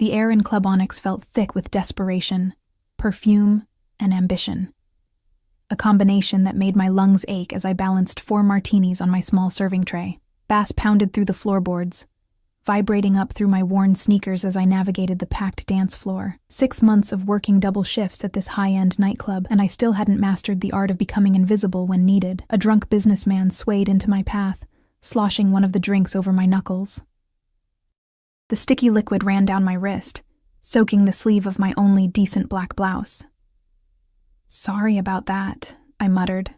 The air in Club Onyx felt thick with desperation, perfume, and ambition. A combination that made my lungs ache as I balanced 4 martinis on my small serving tray. Bass pounded through the floorboards, vibrating up through my worn sneakers as I navigated the packed dance floor. 6 months of working double shifts at this high-end nightclub, and I still hadn't mastered the art of becoming invisible when needed. A drunk businessman swayed into my path, sloshing one of the drinks over my knuckles. The sticky liquid ran down my wrist, soaking the sleeve of my only decent black blouse. "Sorry about that," I muttered,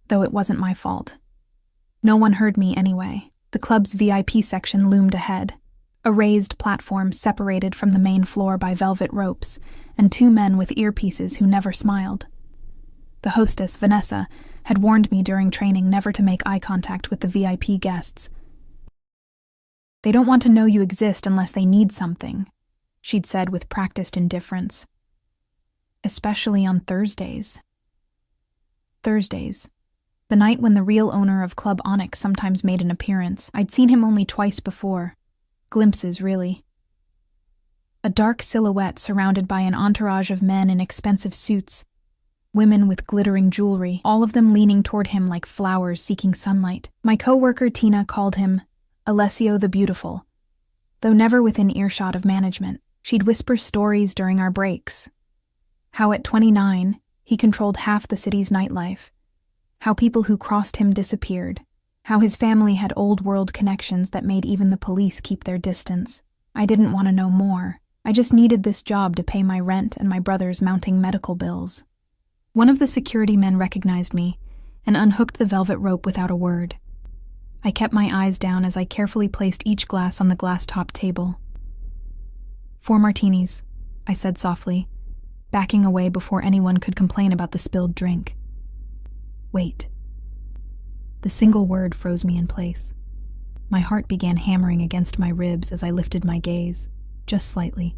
though it wasn't my fault. No one heard me anyway. The club's VIP section loomed ahead, a raised platform separated from the main floor by velvet ropes, and 2 men with earpieces who never smiled. The hostess, Vanessa, had warned me during training never to make eye contact with the VIP guests. "They don't want to know you exist unless they need something," she'd said with practiced indifference. Especially on Thursdays. Thursdays. The night when the real owner of Club Onyx sometimes made an appearance. I'd seen him only twice before. Glimpses, really. A dark silhouette surrounded by an entourage of men in expensive suits, women with glittering jewelry, all of them leaning toward him like flowers seeking sunlight. My co-worker Tina called him Alessio the Beautiful. Though never within earshot of management, she'd whisper stories during our breaks. How at 29, he controlled half the city's nightlife. How people who crossed him disappeared. How his family had old-world connections that made even the police keep their distance. I didn't want to know more. I just needed this job to pay my rent and my brother's mounting medical bills. One of the security men recognized me and unhooked the velvet rope without a word. I kept my eyes down as I carefully placed each glass on the glass-top table. 4 martinis, I said softly, backing away before anyone could complain about the spilled drink. Wait. The single word froze me in place. My heart began hammering against my ribs as I lifted my gaze, just slightly.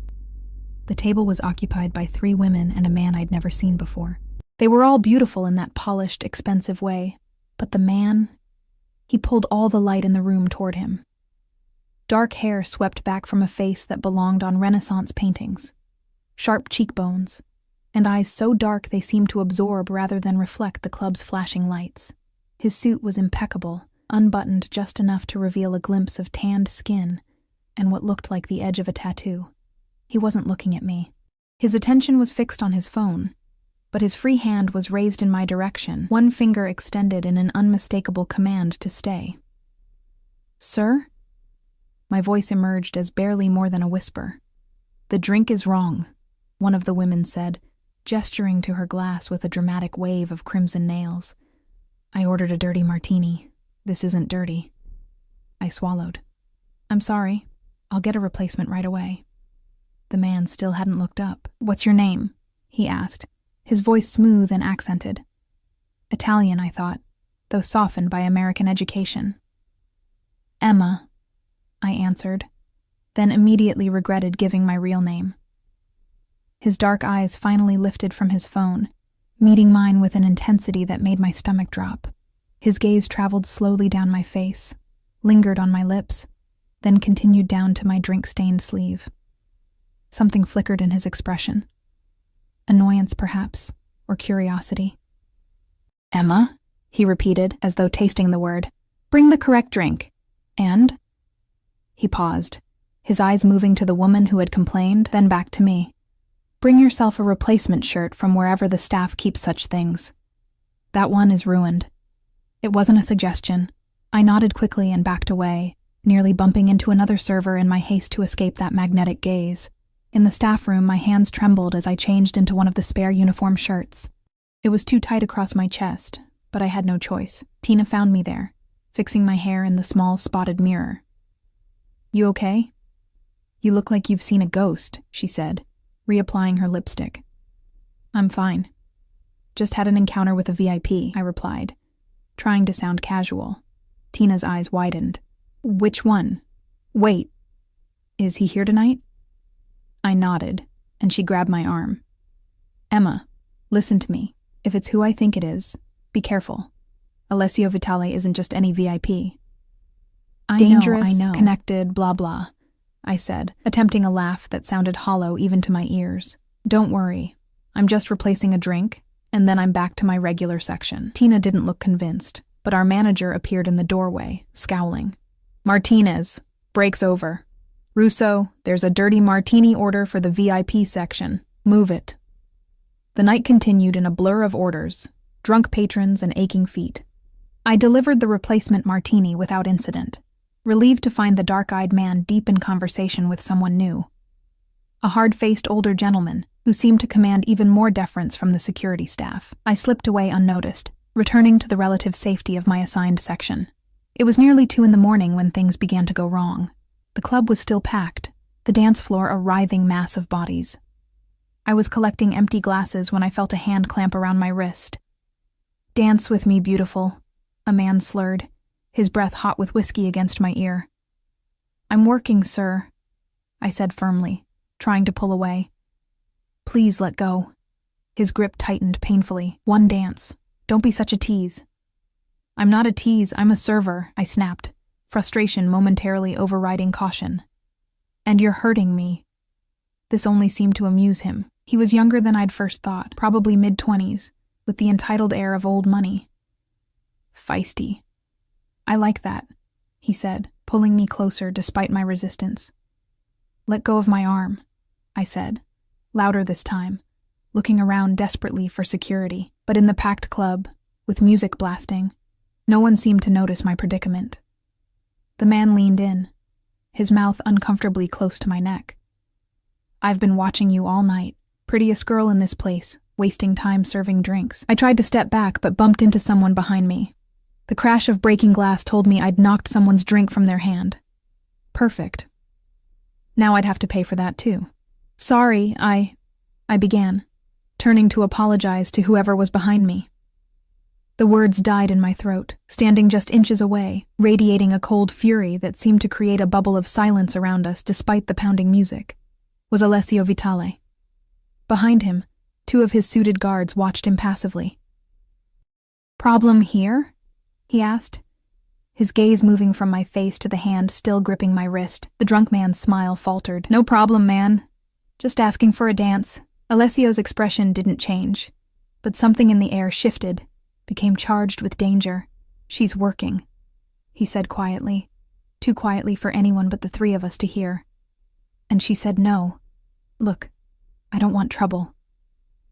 The table was occupied by 3 women and a man I'd never seen before. They were all beautiful in that polished, expensive way, but the man, he pulled all the light in the room toward him. Dark hair swept back from a face that belonged on Renaissance paintings. Sharp cheekbones, and eyes so dark they seemed to absorb rather than reflect the club's flashing lights. His suit was impeccable, unbuttoned just enough to reveal a glimpse of tanned skin and what looked like the edge of a tattoo. He wasn't looking at me. His attention was fixed on his phone, but his free hand was raised in my direction, one finger extended in an unmistakable command to stay. "Sir?" My voice emerged as barely more than a whisper. "The drink is wrong," one of the women said, gesturing to her glass with a dramatic wave of crimson nails. "I ordered a dirty martini. This isn't dirty." I swallowed. "I'm sorry. I'll get a replacement right away." The man still hadn't looked up. "What's your name?" he asked, his voice smooth and accented. Italian, I thought, though softened by American education. "Emma," I answered, then immediately regretted giving my real name. His dark eyes finally lifted from his phone, meeting mine with an intensity that made my stomach drop. His gaze traveled slowly down my face, lingered on my lips, then continued down to my drink-stained sleeve. Something flickered in his expression. Annoyance, perhaps, or curiosity. "Emma?" he repeated, as though tasting the word. "Bring the correct drink. And?" He paused, his eyes moving to the woman who had complained, then back to me. "Bring yourself a replacement shirt from wherever the staff keeps such things. That one is ruined." It wasn't a suggestion. I nodded quickly and backed away, nearly bumping into another server in my haste to escape that magnetic gaze. In the staff room, my hands trembled as I changed into one of the spare uniform shirts. It was too tight across my chest, but I had no choice. Tina found me there, fixing my hair in the small spotted mirror. "You okay?" "You look like you've seen a ghost," she said, reapplying her lipstick. "I'm fine. Just had an encounter with a VIP," I replied, trying to sound casual. Tina's eyes widened. "Which one? Wait, is he here tonight?" I nodded, and she grabbed my arm. "Emma, listen to me. If it's who I think it is, be careful. Alessio Vitale isn't just any VIP. Dangerous, I know. Connected, blah blah. I said, attempting a laugh that sounded hollow even to my ears. Don't worry. I'm just replacing a drink, and then I'm back to my regular section. Tina didn't look convinced, but our manager appeared in the doorway, scowling. Martinez, break's over. Russo, there's a dirty martini order for the VIP section. Move it. The night continued in a blur of orders, drunk patrons and aching feet. I delivered the replacement martini without incident, relieved to find the dark-eyed man deep in conversation with someone new. A hard-faced older gentleman who seemed to command even more deference from the security staff. I slipped away unnoticed, returning to the relative safety of my assigned section. It was nearly 2 a.m. when things began to go wrong. The club was still packed, the dance floor a writhing mass of bodies. I was collecting empty glasses when I felt a hand clamp around my wrist. "Dance with me, beautiful," a man slurred, his breath hot with whiskey against my ear. "I'm working, sir," I said firmly, trying to pull away. "Please let go." His grip tightened painfully. "One dance. Don't be such a tease." "I'm not a tease, I'm a server," I snapped, frustration momentarily overriding caution. "And you're hurting me." This only seemed to amuse him. He was younger than I'd first thought, probably mid-20s, with the entitled air of old money. Feisty. "I like that," he said, pulling me closer despite my resistance. "Let go of my arm," I said, louder this time, looking around desperately for security. But in the packed club, with music blasting, no one seemed to notice my predicament. The man leaned in, his mouth uncomfortably close to my neck. "I've been watching you all night, prettiest girl in this place, wasting time serving drinks." I tried to step back but bumped into someone behind me. The crash of breaking glass told me I'd knocked someone's drink from their hand. Perfect. Now I'd have to pay for that too. "Sorry, I began, turning to apologize to whoever was behind me. The words died in my throat, standing just inches away, radiating a cold fury that seemed to create a bubble of silence around us despite the pounding music, was Alessio Vitale. Behind him, 2 of his suited guards watched impassively. "Problem here?" he asked, his gaze moving from my face to the hand still gripping my wrist. The drunk man's smile faltered. "No problem, man. Just asking for a dance." Alessio's expression didn't change, but something in the air shifted, became charged with danger. "She's working," he said quietly, too quietly for anyone but the 3 of us to hear. "And she said no. Look, I don't want trouble,"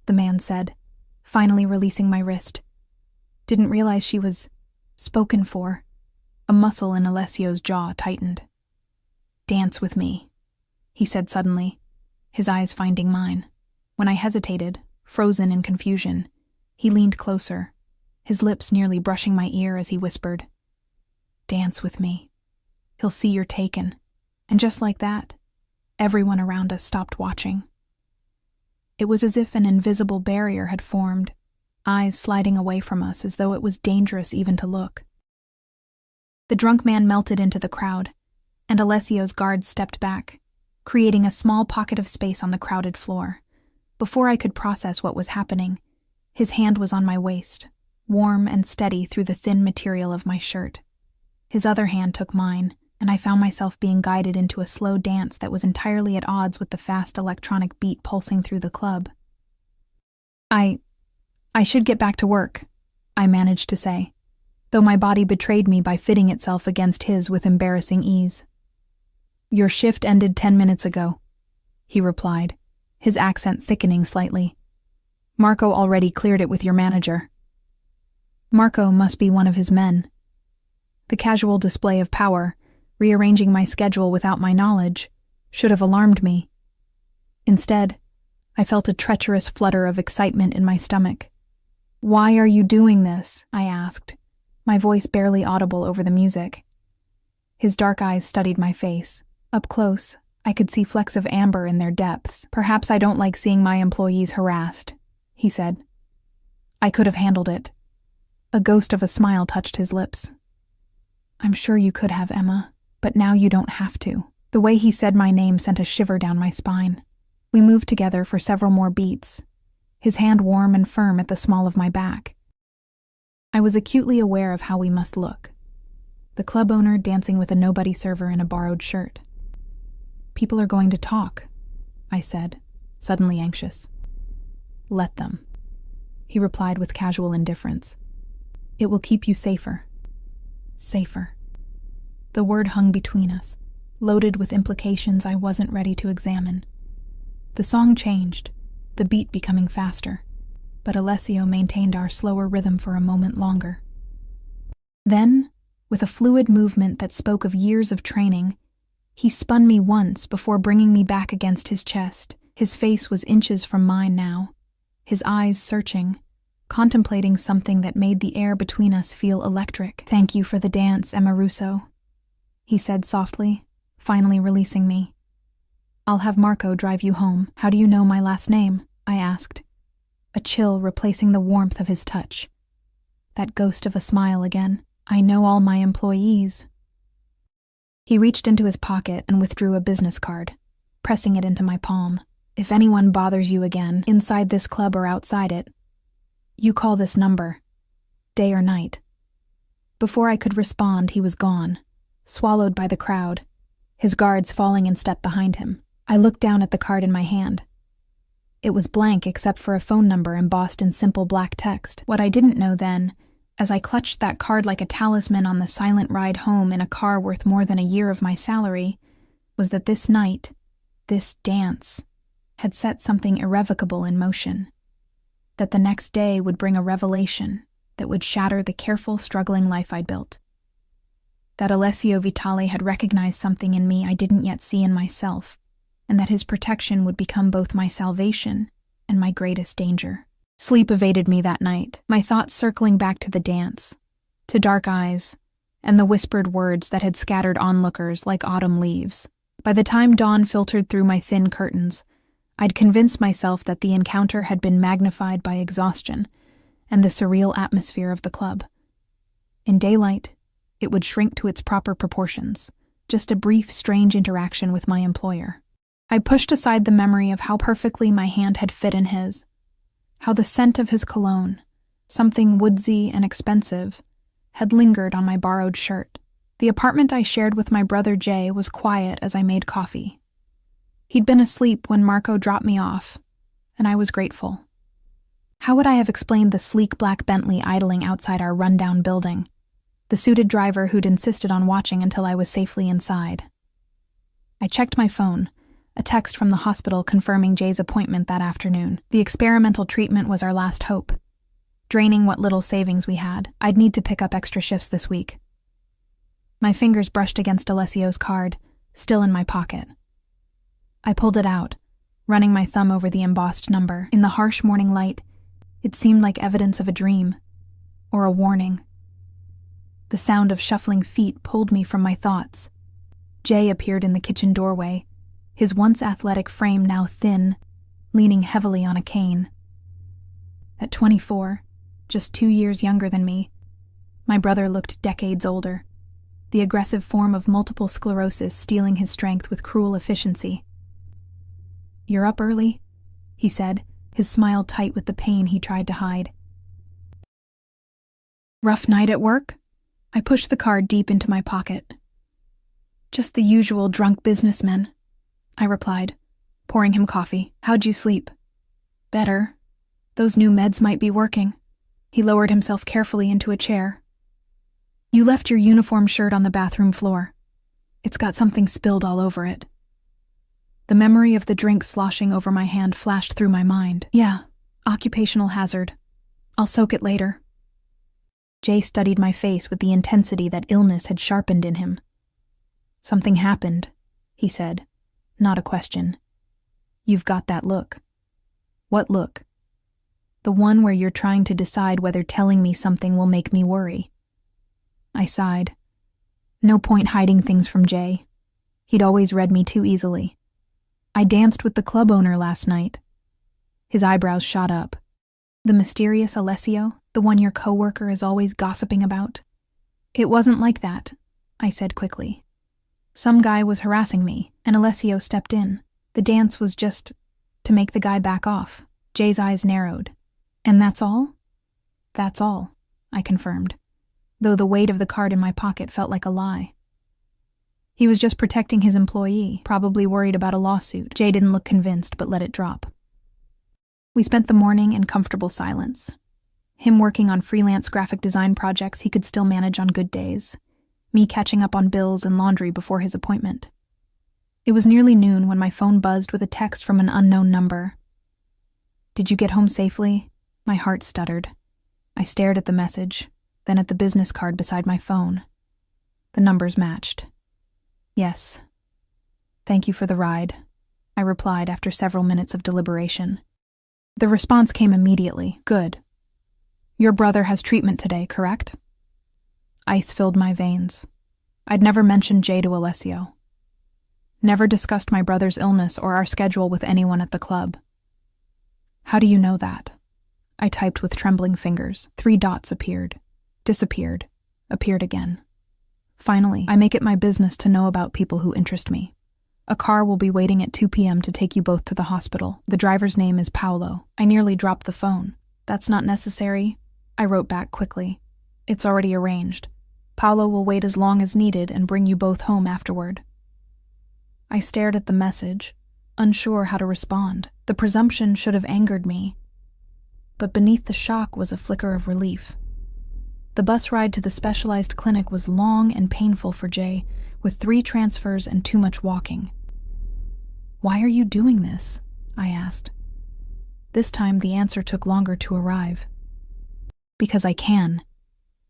the man said, finally releasing my wrist. Didn't realize she was spoken for. A muscle in Alessio's jaw tightened. "Dance with me," he said suddenly, his eyes finding mine. When I hesitated, frozen in confusion, he leaned closer, his lips nearly brushing my ear as he whispered, "Dance with me. He'll see you're taken." And just like that, everyone around us stopped watching. It was as if an invisible barrier had formed, eyes sliding away from us as though it was dangerous even to look. The drunk man melted into the crowd, and Alessio's guards stepped back, creating a small pocket of space on the crowded floor. Before I could process what was happening, his hand was on my waist, warm and steady through the thin material of my shirt. His other hand took mine, and I found myself being guided into a slow dance that was entirely at odds with the fast electronic beat pulsing through the club. I should get back to work," I managed to say, though my body betrayed me by fitting itself against his with embarrassing ease. "Your shift ended 10 minutes ago," he replied, his accent thickening slightly. "Marco already cleared it with your manager." Marco must be one of his men. The casual display of power, rearranging my schedule without my knowledge, should have alarmed me. Instead, I felt a treacherous flutter of excitement in my stomach. "Why are you doing this?" I asked, my voice barely audible over the music. His dark eyes studied my face. Up close, I could see flecks of amber in their depths. "Perhaps I don't like seeing my employees harassed," he said. I could have handled it. A ghost of a smile touched his lips. "I'm sure you could have, Emma, but now you don't have to." The way he said my name sent a shiver down my spine. We moved together for several more beats, his hand warm and firm at the small of my back. I was acutely aware of how we must look. The club owner dancing with a nobody server in a borrowed shirt. People are going to talk, I said, suddenly anxious. Let them, he replied with casual indifference. It will keep you safer. Safer. The word hung between us, loaded with implications I wasn't ready to examine. The song changed, the beat becoming faster, but Alessio maintained our slower rhythm for a moment longer. Then, with a fluid movement that spoke of years of training, he spun me once before bringing me back against his chest. His face was inches from mine now, his eyes searching, contemplating something that made the air between us feel electric. Thank you for the dance, Emma Russo, he said softly, finally releasing me. I'll have Marco drive you home. How do you know my last name? I asked, a chill replacing the warmth of his touch. That ghost of a smile again. I know all my employees. He reached into his pocket and withdrew a business card, pressing it into my palm. If anyone bothers you again, inside this club or outside it, you call this number, day or night. Before I could respond, he was gone, swallowed by the crowd, his guards falling in step behind him. I looked down at the card in my hand. It was blank except for a phone number embossed in simple black text. What I didn't know then, as I clutched that card like a talisman on the silent ride home in a car worth more than a year of my salary, was that this night, this dance, had set something irrevocable in motion. That the next day would bring a revelation that would shatter the careful, struggling life I'd built. That Alessio Vitale had recognized something in me I didn't yet see in myself, and that his protection would become both my salvation and my greatest danger. Sleep evaded me that night, my thoughts circling back to the dance, to dark eyes, and the whispered words that had scattered onlookers like autumn leaves. By the time dawn filtered through my thin curtains, I'd convinced myself that the encounter had been magnified by exhaustion and the surreal atmosphere of the club. In daylight, it would shrink to its proper proportions, just a brief, strange interaction with my employer. I pushed aside the memory of how perfectly my hand had fit in his, how the scent of his cologne, something woodsy and expensive, had lingered on my borrowed shirt. The apartment I shared with my brother Jay was quiet as I made coffee. He'd been asleep when Marco dropped me off, and I was grateful. How would I have explained the sleek black Bentley idling outside our rundown building, the suited driver who'd insisted on watching until I was safely inside? I checked my phone, a text from the hospital confirming Jay's appointment that afternoon. The experimental treatment was our last hope. Draining what little savings we had, I'd need to pick up extra shifts this week. My fingers brushed against Alessio's card, still in my pocket. I pulled it out, running my thumb over the embossed number. In the harsh morning light, it seemed like evidence of a dream, or a warning. The sound of shuffling feet pulled me from my thoughts. Jay appeared in the kitchen doorway, his once athletic frame now thin, leaning heavily on a cane. At 24, just 2 years younger than me, my brother looked decades older, the aggressive form of multiple sclerosis stealing his strength with cruel efficiency. "You're up early," he said, his smile tight with the pain he tried to hide. "Rough night at work?" I pushed the card deep into my pocket. "Just the usual drunk businessmen," I replied, pouring him coffee. "How'd you sleep?" "Better. Those new meds might be working." He lowered himself carefully into a chair. "You left your uniform shirt on the bathroom floor. It's got something spilled all over it." The memory of the drink sloshing over my hand flashed through my mind. "Yeah, occupational hazard. I'll soak it later." Jay studied my face with the intensity that illness had sharpened in him. "Something happened," he said, not a question. "You've got that look." "What look?" "The one where you're trying to decide whether telling me something will make me worry." I sighed. No point hiding things from Jay. He'd always read me too easily. "I danced with the club owner last night." His eyebrows shot up. "The mysterious Alessio, the one your coworker is always gossiping about?" "It wasn't like that," I said quickly. "Some guy was harassing me, and Alessio stepped in. The dance was just to make the guy back off." Jay's eyes narrowed. "And that's all?" "That's all," I confirmed, though the weight of the card in my pocket felt like a lie. He was just protecting his employee, probably worried about a lawsuit. Jay didn't look convinced, but let it drop. We spent the morning in comfortable silence. Him working on freelance graphic design projects he could still manage on good days. Me catching up on bills and laundry before his appointment. It was nearly noon when my phone buzzed with a text from an unknown number. "Did you get home safely?" My heart stuttered. I stared at the message, then at the business card beside my phone. The numbers matched. "Yes. Thank you for the ride," I replied after several minutes of deliberation. The response came immediately. "Good. Your brother has treatment today, correct?" Ice filled my veins. I'd never mentioned Jay to Alessio. Never discussed my brother's illness or our schedule with anyone at the club. "How do you know that?" I typed with trembling fingers. 3 dots appeared, disappeared, appeared again. "Finally, I make it my business to know about people who interest me. A car will be waiting at 2 p.m. to take you both to the hospital. The driver's name is Paolo." I nearly dropped the phone. "That's not necessary," I wrote back quickly. "It's already arranged. Paolo will wait as long as needed and bring you both home afterward." I stared at the message, unsure how to respond. The presumption should have angered me. But beneath the shock was a flicker of relief. The bus ride to the specialized clinic was long and painful for Jay, with 3 transfers and too much walking. "Why are you doing this?" I asked. This time the answer took longer to arrive. "Because I can.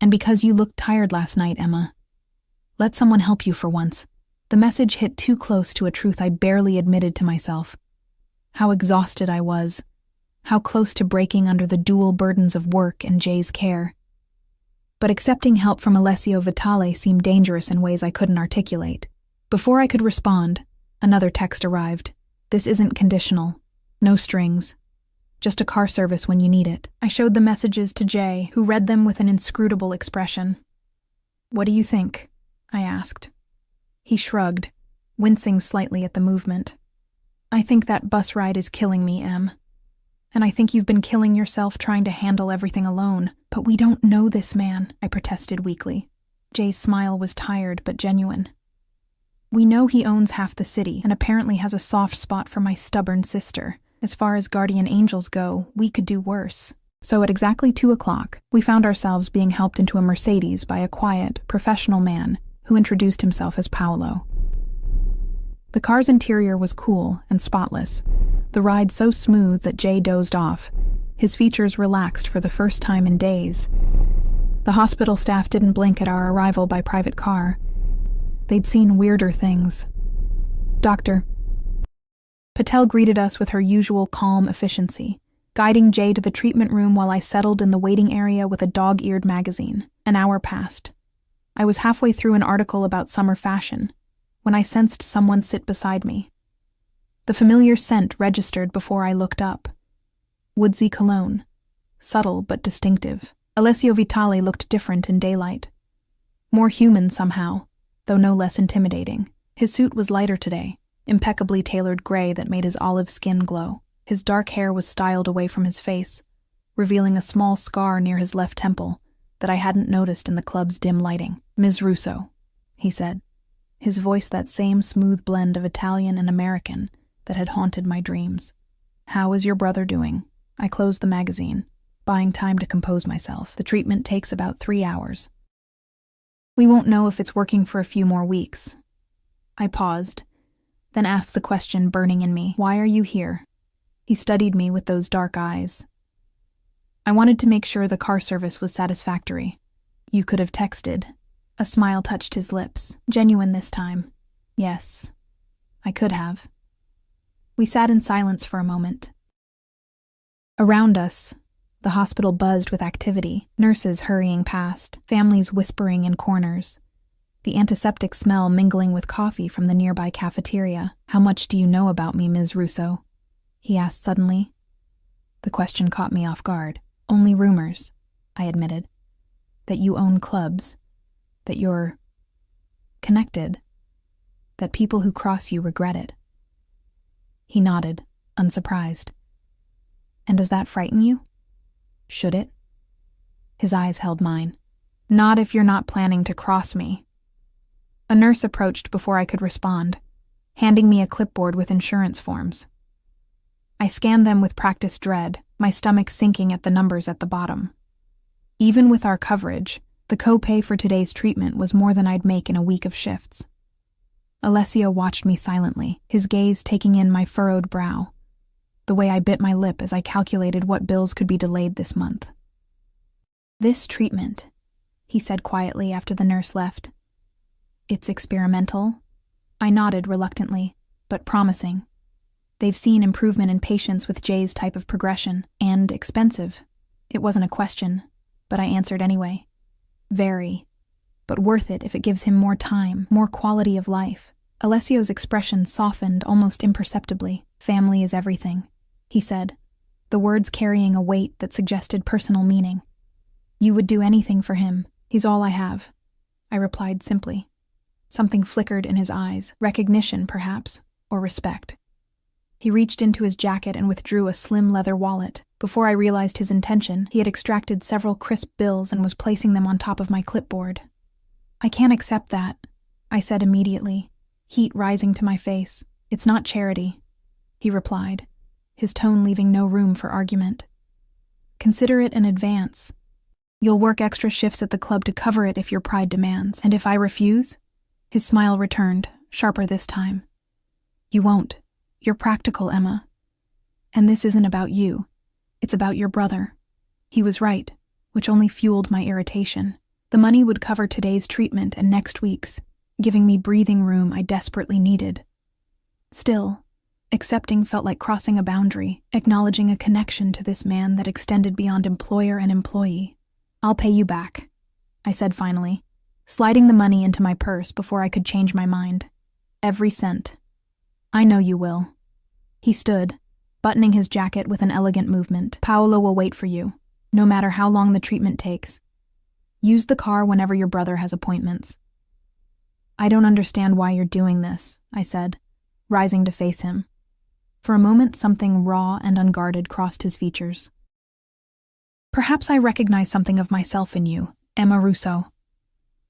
And because you looked tired last night, Emma. Let someone help you for once." The message hit too close to a truth I barely admitted to myself. How exhausted I was. How close to breaking under the dual burdens of work and Jay's care. But accepting help from Alessio Vitale seemed dangerous in ways I couldn't articulate. Before I could respond, another text arrived. "This isn't conditional. No strings. Just a car service when you need it." I showed the messages to Jay, who read them with an inscrutable expression. "What do you think?" I asked. He shrugged, wincing slightly at the movement. "I think that bus ride is killing me, Em. And I think you've been killing yourself trying to handle everything alone. But we don't know this man," I protested weakly. Jay's smile was tired but genuine. "We know he owns half the city and apparently has a soft spot for my stubborn sister. As far as guardian angels go, we could do worse." So at exactly 2 o'clock, we found ourselves being helped into a Mercedes by a quiet, professional man who introduced himself as Paolo. The car's interior was cool and spotless, the ride so smooth that Jay dozed off, his features relaxed for the first time in days. The hospital staff didn't blink at our arrival by private car. They'd seen weirder things. "Doctor." Patel greeted us with her usual calm efficiency, guiding Jay to the treatment room while I settled in the waiting area with a dog-eared magazine. An hour passed. I was halfway through an article about summer fashion when I sensed someone sit beside me. The familiar scent registered before I looked up. Woodsy cologne, subtle but distinctive. Alessio Vitale looked different in daylight. More human somehow, though no less intimidating. His suit was lighter today, impeccably tailored gray that made his olive skin glow. His dark hair was styled away from his face, revealing a small scar near his left temple that I hadn't noticed in the club's dim lighting. "Ms. Russo," he said, his voice that same smooth blend of Italian and American that had haunted my dreams. "How is your brother doing?" I closed the magazine, buying time to compose myself. "The treatment takes about 3 hours. We won't know if it's working for a few more weeks." I paused, then asked the question burning in me. "Why are you here?" He studied me with those dark eyes. "I wanted to make sure the car service was satisfactory. You could have texted." A smile touched his lips, genuine this time. "Yes, I could have." We sat in silence for a moment. Around us, the hospital buzzed with activity, nurses hurrying past, families whispering in corners, the antiseptic smell mingling with coffee from the nearby cafeteria. "How much do you know about me, Ms. Russo?" he asked suddenly. The question caught me off guard. "Only rumors," I admitted. "That you own clubs, that you're connected, that people who cross you regret it." He nodded, unsurprised. "And does that frighten you? Should it?" His eyes held mine. "Not if you're not planning to cross me." A nurse approached before I could respond, handing me a clipboard with insurance forms. I scanned them with practiced dread, my stomach sinking at the numbers at the bottom. Even with our coverage, the copay for today's treatment was more than I'd make in a week of shifts. Alessio watched me silently, his gaze taking in my furrowed brow, the way I bit my lip as I calculated what bills could be delayed this month. "This treatment," he said quietly after the nurse left. "It's experimental." I nodded reluctantly, but promising. They've seen improvement in patients with Jay's type of progression, and expensive. It wasn't a question, but I answered anyway. Very. But worth it if it gives him more time, more quality of life. Alessio's expression softened almost imperceptibly. "Family is everything," he said, the words carrying a weight that suggested personal meaning. "You would do anything for him. He's all I have," I replied simply. Something flickered in his eyes, recognition perhaps, or respect. He reached into his jacket and withdrew a slim leather wallet. Before I realized his intention, he had extracted several crisp bills and was placing them on top of my clipboard. "I can't accept that," I said immediately, heat rising to my face. "It's not charity," he replied, his tone leaving no room for argument. "Consider it an advance. You'll work extra shifts at the club to cover it if your pride demands, and if I refuse?" His smile returned, sharper this time. "You won't. You're practical, Emma. And this isn't about you. It's about your brother." He was right, which only fueled my irritation. The money would cover today's treatment and next week's, giving me breathing room I desperately needed. Still, accepting felt like crossing a boundary, acknowledging a connection to this man that extended beyond employer and employee. "I'll pay you back," I said finally, sliding the money into my purse before I could change my mind. "Every cent." "I know you will." He stood, buttoning his jacket with an elegant movement. "Paolo will wait for you, no matter how long the treatment takes. Use the car whenever your brother has appointments." "I don't understand why you're doing this," I said, rising to face him. For a moment, something raw and unguarded crossed his features. "Perhaps I recognize something of myself in you, Emma Russo.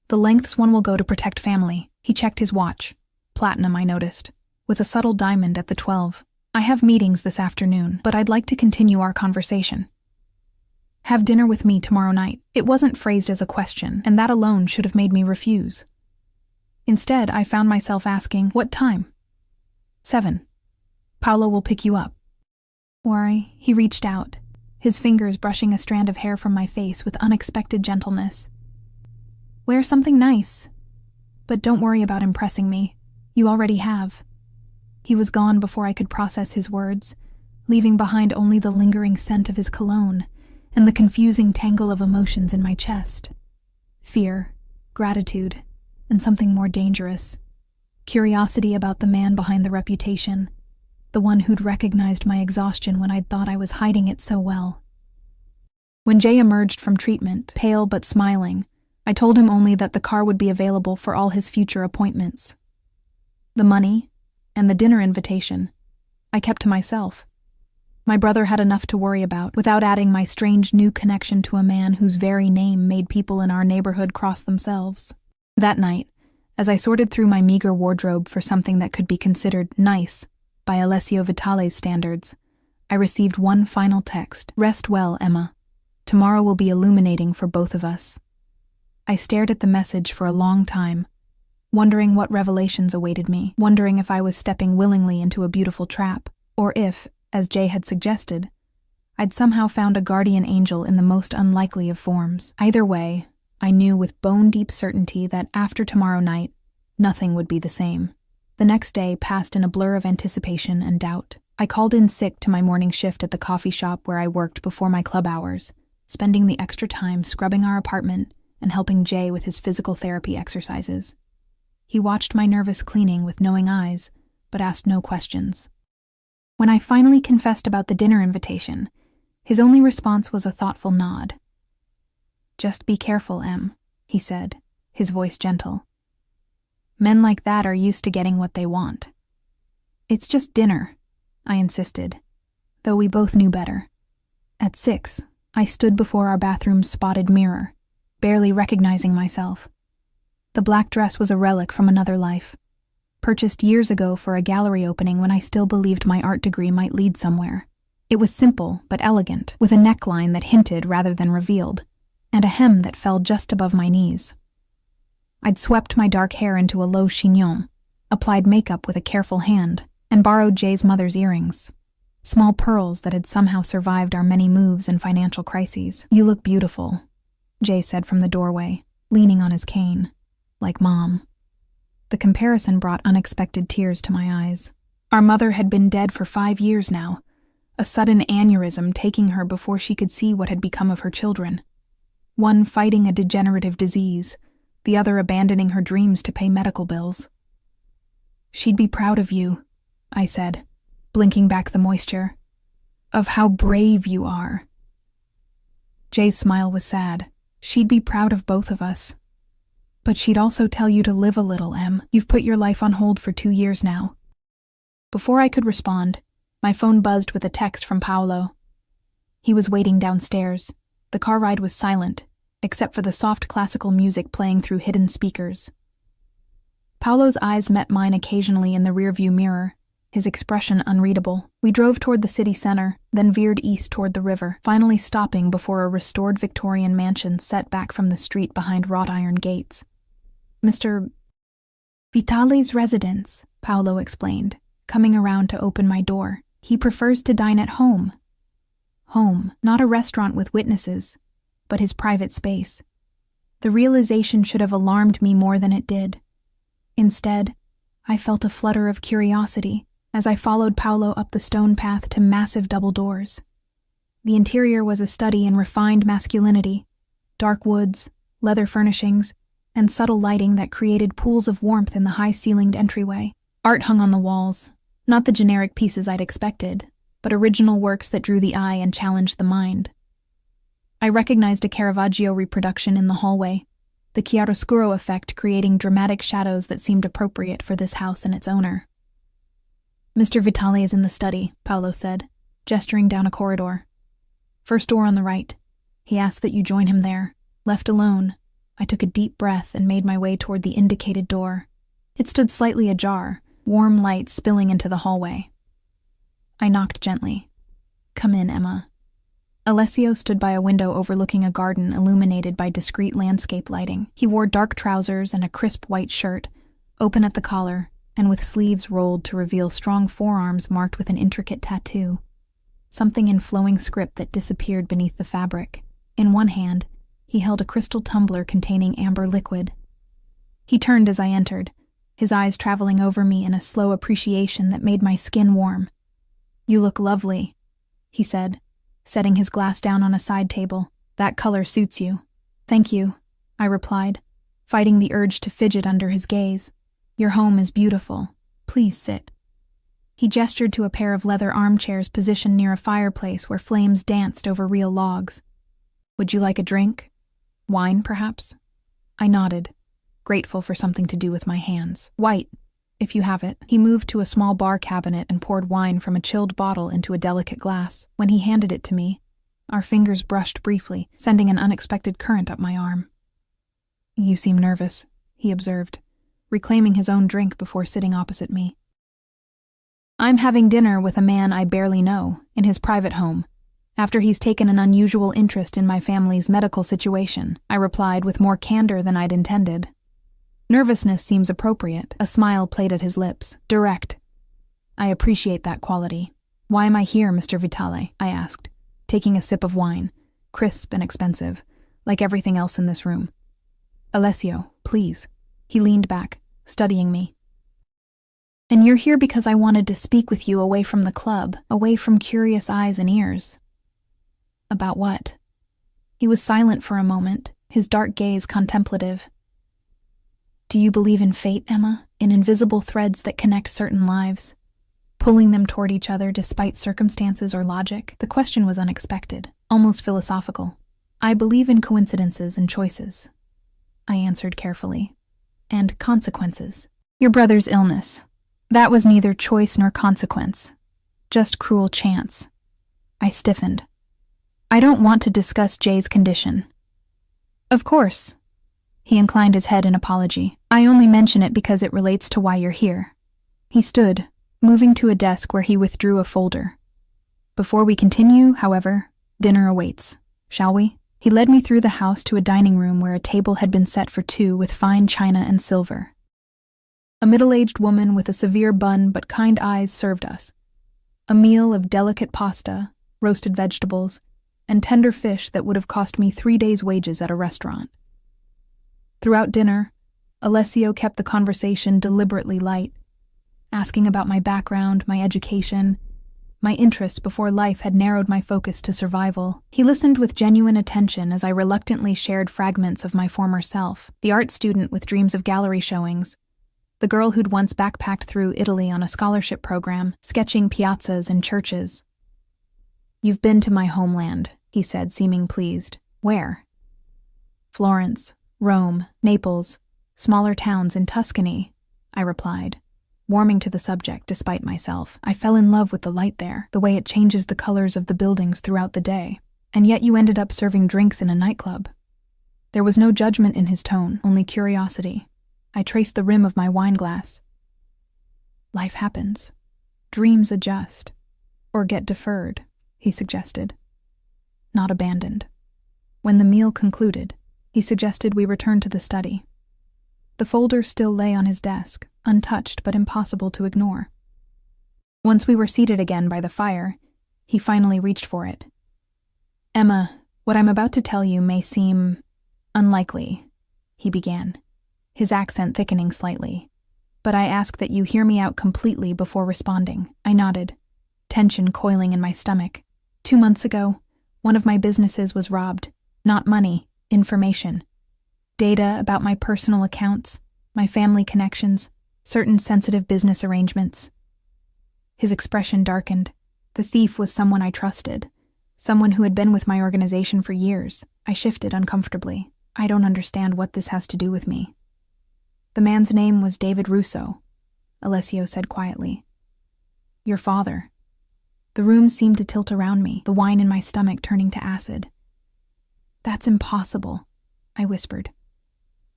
The lengths one will go to protect family." He checked his watch. Platinum, I noticed, with a subtle diamond at the 12. "I have meetings this afternoon, but I'd like to continue our conversation. Have dinner with me tomorrow night." It wasn't phrased as a question, and that alone should have made me refuse. Instead, I found myself asking, "What time?" 7. "Paolo will pick you up." Why, he reached out, his fingers brushing a strand of hair from my face with unexpected gentleness. "Wear something nice. But don't worry about impressing me. You already have." He was gone before I could process his words, leaving behind only the lingering scent of his cologne and the confusing tangle of emotions in my chest. Fear, gratitude, and something more dangerous. Curiosity about the man behind the reputation, the one who'd recognized my exhaustion when I'd thought I was hiding it so well. When Jay emerged from treatment, pale but smiling, I told him only that the car would be available for all his future appointments. The money, and the dinner invitation, I kept to myself. My brother had enough to worry about, without adding my strange new connection to a man whose very name made people in our neighborhood cross themselves. That night, as I sorted through my meager wardrobe for something that could be considered nice by Alessio Vitale's standards, I received one final text. "Rest well, Emma. Tomorrow will be illuminating for both of us." I stared at the message for a long time, wondering what revelations awaited me, wondering if I was stepping willingly into a beautiful trap, or if, as Jay had suggested, I'd somehow found a guardian angel in the most unlikely of forms. Either way, I knew with bone-deep certainty that after tomorrow night, nothing would be the same. The next day passed in a blur of anticipation and doubt. I called in sick to my morning shift at the coffee shop where I worked before my club hours, spending the extra time scrubbing our apartment and helping Jay with his physical therapy exercises. He watched my nervous cleaning with knowing eyes, but asked no questions. When I finally confessed about the dinner invitation, his only response was a thoughtful nod. "Just be careful, Em," he said, his voice gentle. "Men like that are used to getting what they want." "It's just dinner," I insisted, though we both knew better. At 6, I stood before our bathroom's spotted mirror, barely recognizing myself. The black dress was a relic from another life, purchased years ago for a gallery opening when I still believed my art degree might lead somewhere. It was simple but elegant, with a neckline that hinted rather than revealed, and a hem that fell just above my knees. I'd swept my dark hair into a low chignon, applied makeup with a careful hand, and borrowed Jay's mother's earrings, small pearls that had somehow survived our many moves and financial crises. "You look beautiful," Jay said from the doorway, leaning on his cane, like Mom. The comparison brought unexpected tears to my eyes. Our mother had been dead for 5 years now, a sudden aneurysm taking her before she could see what had become of her children. One fighting a degenerative disease, the other abandoning her dreams to pay medical bills. "She'd be proud of you," I said, blinking back the moisture. "Of how brave you are." Jay's smile was sad. "She'd be proud of both of us. But she'd also tell you to live a little, Em. You've put your life on hold for 2 years now." Before I could respond, my phone buzzed with a text from Paolo. He was waiting downstairs. The car ride was silent, except for the soft classical music playing through hidden speakers. Paolo's eyes met mine occasionally in the rearview mirror, his expression unreadable. We drove toward the city center, then veered east toward the river, finally stopping before a restored Victorian mansion set back from the street behind wrought iron gates. "Mr. Vitale's residence," Paolo explained, coming around to open my door. "He prefers to dine at home." Home, not a restaurant with witnesses, but his private space. The realization should have alarmed me more than it did. Instead, I felt a flutter of curiosity as I followed Paolo up the stone path to massive double doors. The interior was a study in refined masculinity, dark woods, leather furnishings, and subtle lighting that created pools of warmth in the high-ceilinged entryway. Art hung on the walls, not the generic pieces I'd expected, but original works that drew the eye and challenged the mind. I recognized a Caravaggio reproduction in the hallway, the chiaroscuro effect creating dramatic shadows that seemed appropriate for this house and its owner. "Mr. Vitale is in the study," Paolo said, gesturing down a corridor. "First door on the right. He asked that you join him there." Left alone, I took a deep breath and made my way toward the indicated door. It stood slightly ajar, warm light spilling into the hallway. I knocked gently. "Come in, Emma." Alessio stood by a window overlooking a garden illuminated by discreet landscape lighting. He wore dark trousers and a crisp white shirt, open at the collar, and with sleeves rolled to reveal strong forearms marked with an intricate tattoo. Something in flowing script that disappeared beneath the fabric. In one hand, he held a crystal tumbler containing amber liquid. He turned as I entered, his eyes traveling over me in a slow appreciation that made my skin warm. "You look lovely," he said, setting his glass down on a side table. "That color suits you." "Thank you," I replied, fighting the urge to fidget under his gaze. "Your home is beautiful. Please sit." He gestured to a pair of leather armchairs positioned near a fireplace where flames danced over real logs. "Would you like a drink? Wine, perhaps?" I nodded, grateful for something to do with my hands. "White, if you have it." He moved to a small bar cabinet and poured wine from a chilled bottle into a delicate glass. When he handed it to me, our fingers brushed briefly, sending an unexpected current up my arm. "You seem nervous," he observed, reclaiming his own drink before sitting opposite me. "I'm having dinner with a man I barely know, in his private home, after he's taken an unusual interest in my family's medical situation," I replied with more candor than I'd intended. Nervousness seems appropriate. A smile played at his lips. Direct. "I appreciate that quality. Why am I here, Mr. Vitale?" I asked, taking a sip of wine, crisp and expensive, like everything else in this room. "Alessio, please." He leaned back, studying me. "And you're here because I wanted to speak with you away from the club, away from curious eyes and ears." "About what?" He was silent for a moment, his dark gaze contemplative. "Do you believe in fate, Emma? In invisible threads that connect certain lives, pulling them toward each other despite circumstances or logic?" The question was unexpected, almost philosophical. "I believe in coincidences and choices," I answered carefully. "And consequences. Your brother's illness. That was neither choice nor consequence. Just cruel chance." I stiffened. "I don't want to discuss Jay's condition." "Of course." He inclined his head in apology. I only mention it because it relates to why you're here. He stood, moving to a desk where he withdrew a folder. Before we continue, however, dinner awaits. Shall we? He led me through the house to a dining room where a table had been set for two with fine china and silver. A middle-aged woman with a severe bun but kind eyes served us. A meal of delicate pasta, roasted vegetables, and tender fish that would have cost me 3 days' wages at a restaurant. Throughout dinner, Alessio kept the conversation deliberately light, asking about my background, my education, my interests before life had narrowed my focus to survival. He listened with genuine attention as I reluctantly shared fragments of my former self, the art student with dreams of gallery showings, the girl who'd once backpacked through Italy on a scholarship program, sketching piazzas and churches. You've been to my homeland, he said, seeming pleased. Where? Florence, Rome, Naples, smaller towns in Tuscany, I replied, warming to the subject despite myself. I fell in love with the light there, the way it changes the colors of the buildings throughout the day. And yet you ended up serving drinks in a nightclub. There was no judgment in his tone, only curiosity. I traced the rim of my wine glass. Life happens. Dreams adjust. Or get deferred, he suggested. Not abandoned. When the meal concluded, he suggested we return to the study. The folder still lay on his desk, untouched but impossible to ignore. Once we were seated again by the fire, he finally reached for it. Emma, what I'm about to tell you may seem unlikely, he began, his accent thickening slightly. But I ask that you hear me out completely before responding. I nodded, tension coiling in my stomach. 2 months ago, one of my businesses was robbed. Not money, information. Data about my personal accounts, my family connections, certain sensitive business arrangements. His expression darkened. The thief was someone I trusted, someone who had been with my organization for years. I shifted uncomfortably. I don't understand what this has to do with me. The man's name was David Russo, Alessio said quietly. Your father. The room seemed to tilt around me, the wine in my stomach turning to acid. That's impossible, I whispered.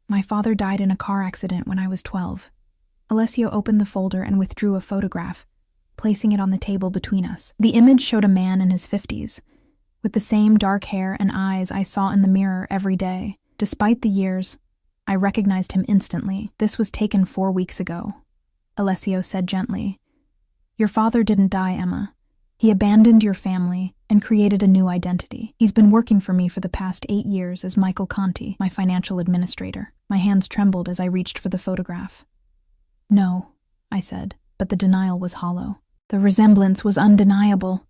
My father died in a car accident when I was 12. Alessio opened the folder and withdrew a photograph, placing it on the table between us. The image showed a man in his 50s, with the same dark hair and eyes I saw in the mirror every day. Despite the years, I recognized him instantly. This was taken 4 weeks ago, Alessio said gently. Your father didn't die, Emma. He abandoned your family and created a new identity. He's been working for me for the past 8 years as Michael Conti, my financial administrator. My hands trembled as I reached for the photograph. No, I said, but the denial was hollow. The resemblance was undeniable.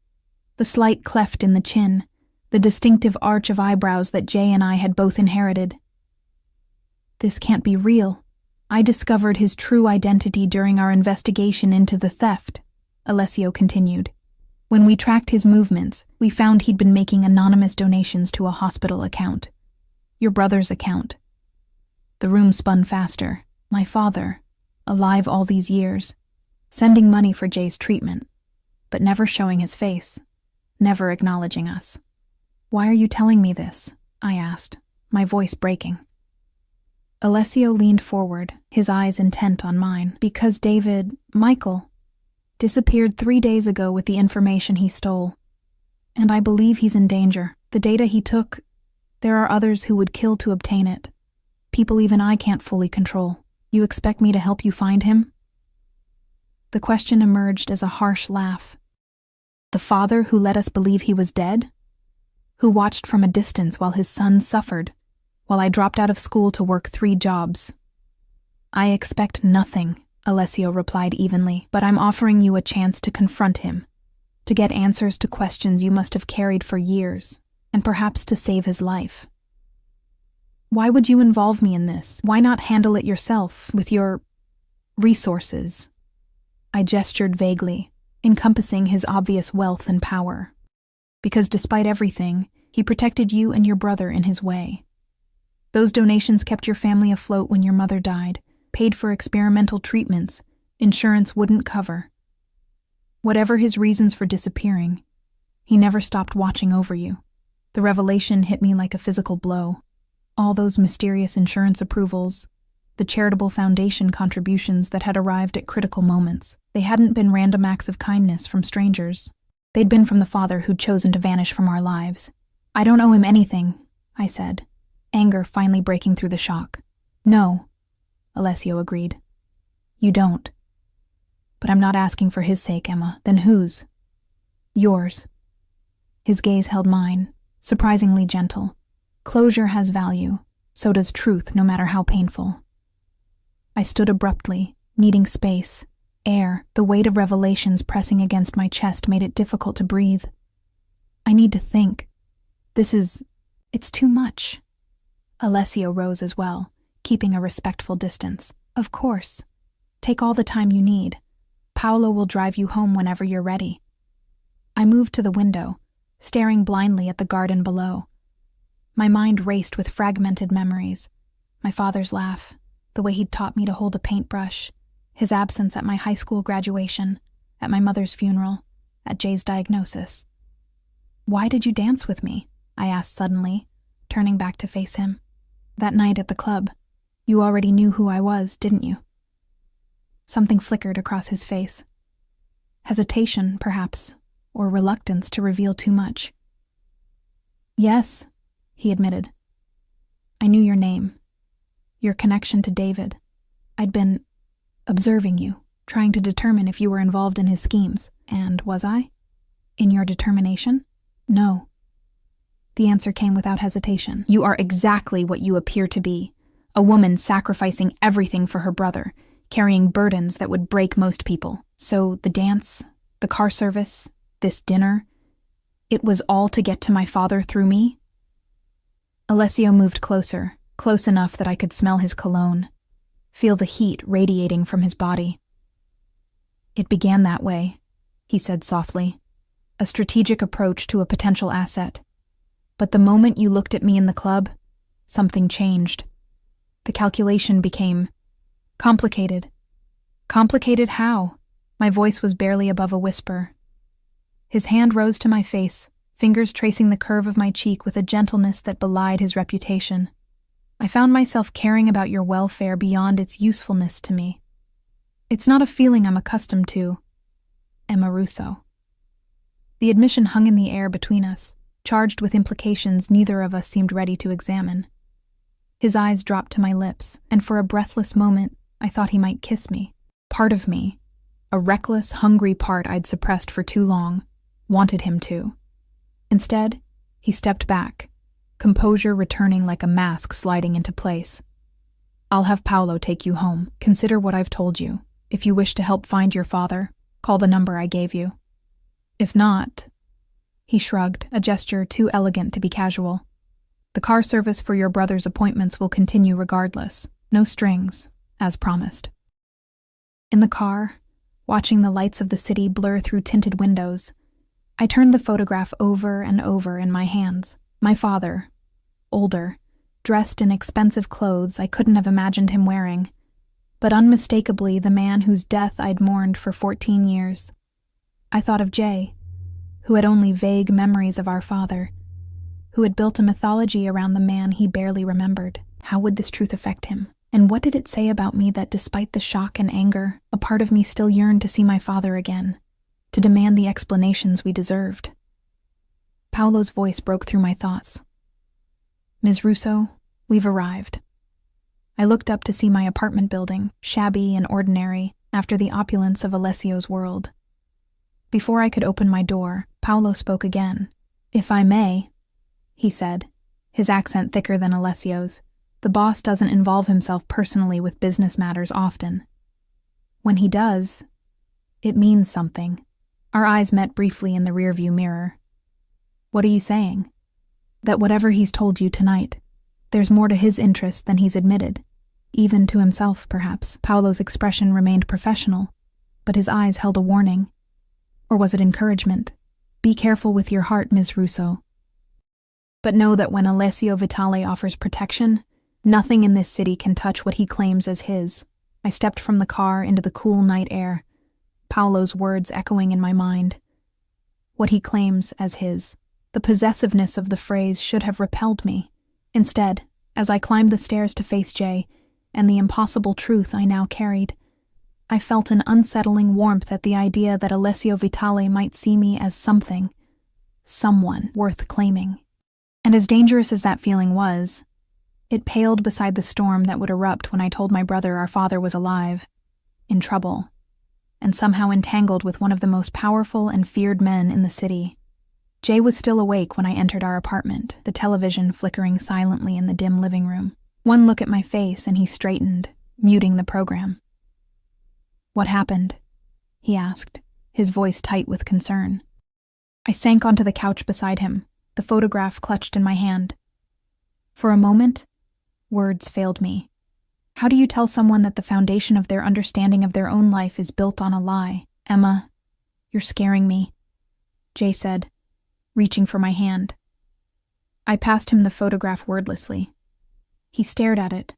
The slight cleft in the chin, the distinctive arch of eyebrows that Jay and I had both inherited. This can't be real. I discovered his true identity during our investigation into the theft, Alessio continued. When we tracked his movements, we found he'd been making anonymous donations to a hospital account. Your brother's account. The room spun faster. My father, alive all these years, sending money for Jay's treatment, but never showing his face, never acknowledging us. Why are you telling me this? I asked, my voice breaking. Alessio leaned forward, his eyes intent on mine. Because Michael, disappeared 3 days ago with the information he stole. And I believe he's in danger. The data he took, there are others who would kill to obtain it. People even I can't fully control. You expect me to help you find him? The question emerged as a harsh laugh. The father who let us believe he was dead? Who watched from a distance while his son suffered, while I dropped out of school to work 3 jobs? I expect nothing, Alessio replied evenly, but I'm offering you a chance to confront him, to get answers to questions you must have carried for years, and perhaps to save his life. Why would you involve me in this? Why not handle it yourself, with your resources? I gestured vaguely, encompassing his obvious wealth and power. Because despite everything, he protected you and your brother in his way. Those donations kept your family afloat when your mother died, paid for experimental treatments insurance wouldn't cover. Whatever his reasons for disappearing, he never stopped watching over you. The revelation hit me like a physical blow. All those mysterious insurance approvals, the charitable foundation contributions that had arrived at critical moments. They hadn't been random acts of kindness from strangers. They'd been from the father who'd chosen to vanish from our lives. I don't owe him anything, I said, anger finally breaking through the shock. No, Alessio agreed. You don't. But I'm not asking for his sake, Emma. Then whose? Yours. His gaze held mine, surprisingly gentle. Closure has value, so does truth, no matter how painful. I stood abruptly, needing space, air. The weight of revelations pressing against my chest made it difficult to breathe. I need to think. It's too much. Alessio rose as well, keeping a respectful distance. Of course. Take all the time you need. Paolo will drive you home whenever you're ready. I moved to the window, staring blindly at the garden below. My mind raced with fragmented memories. My father's laugh, the way he'd taught me to hold a paintbrush, his absence at my high school graduation, at my mother's funeral, at Jay's diagnosis. Why did you dance with me? I asked suddenly, turning back to face him. That night at the club, you already knew who I was, didn't you? Something flickered across his face. Hesitation, perhaps, or reluctance to reveal too much. Yes, he admitted. I knew your name, your connection to David. I'd been observing you, trying to determine if you were involved in his schemes. And was I? In your determination? No. The answer came without hesitation. You are exactly what you appear to be, a woman sacrificing everything for her brother, carrying burdens that would break most people. So the dance, the car service, this dinner, it was all to get to my father through me? Alessio moved closer, close enough that I could smell his cologne, feel the heat radiating from his body. It began that way, he said softly, a strategic approach to a potential asset. But the moment you looked at me in the club, something changed. The calculation became complicated. Complicated how? My voice was barely above a whisper. His hand rose to my face, fingers tracing the curve of my cheek with a gentleness that belied his reputation. I found myself caring about your welfare beyond its usefulness to me. It's not a feeling I'm accustomed to. Emma Russo. The admission hung in the air between us, charged with implications neither of us seemed ready to examine. His eyes dropped to my lips, and for a breathless moment, I thought he might kiss me. Part of me, a reckless, hungry part I'd suppressed for too long, wanted him to. Instead, he stepped back, composure returning like a mask sliding into place. I'll have Paolo take you home. Consider what I've told you. If you wish to help find your father, call the number I gave you. If not, he shrugged, a gesture too elegant to be casual. The car service for your brother's appointments will continue regardless. No strings, as promised. In the car, watching the lights of the city blur through tinted windows, I turned the photograph over and over in my hands. My father, older, dressed in expensive clothes I couldn't have imagined him wearing, but unmistakably the man whose death I'd mourned for 14 years. I thought of Jay, who had only vague memories of our father, who had built a mythology around the man he barely remembered. How would this truth affect him? And what did it say about me that despite the shock and anger, a part of me still yearned to see my father again, to demand the explanations we deserved? Paolo's voice broke through my thoughts. Ms. Russo, we've arrived. I looked up to see my apartment building, shabby and ordinary, after the opulence of Alessio's world. Before I could open my door, Paolo spoke again. If I may, he said, his accent thicker than Alessio's. The boss doesn't involve himself personally with business matters often. When he does, it means something. Our eyes met briefly in the rearview mirror. What are you saying? That whatever he's told you tonight, there's more to his interest than he's admitted, even to himself, perhaps. Paolo's expression remained professional, but his eyes held a warning. Or was it encouragement? Be careful with your heart, Ms. Russo. But know that when Alessio Vitale offers protection, nothing in this city can touch what he claims as his. I stepped from the car into the cool night air, Paolo's words echoing in my mind. What he claims as his. The possessiveness of the phrase should have repelled me. Instead, As I climbed the stairs to face Jay, and the impossible truth I now carried, I felt an unsettling warmth at the idea that Alessio Vitale might see me as someone worth claiming. And as dangerous as that feeling was, it paled beside the storm that would erupt when I told my brother our father was alive, in trouble, and somehow entangled with one of the most powerful and feared men in the city. Jay was still awake when I entered our apartment, the television flickering silently in the dim living room. One look at my face and he straightened, muting the program. "What happened?" he asked, his voice tight with concern. I sank onto the couch beside him, the photograph clutched in my hand. For a moment, words failed me. How do you tell someone that the foundation of their understanding of their own life is built on a lie? "Emma, you're scaring me," Jay said, reaching for my hand. I passed him the photograph wordlessly. He stared at it,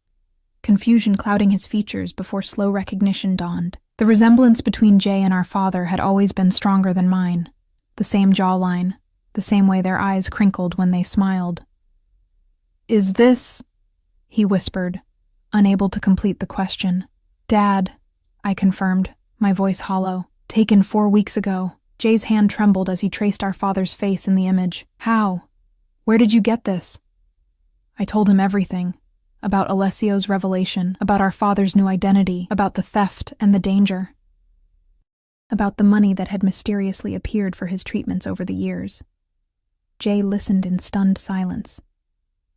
confusion clouding his features before slow recognition dawned. The resemblance between Jay and our father had always been stronger than mine. The same jawline, the same way their eyes crinkled when they smiled. "Is this?" he whispered, unable to complete the question. "Dad," I confirmed, my voice hollow. "Taken 4 weeks ago." Jay's hand trembled as he traced our father's face in the image. "How? Where did you get this?" I told him everything. About Alessio's revelation, about our father's new identity, about the theft and the danger, about the money that had mysteriously appeared for his treatments over the years. Jay listened in stunned silence,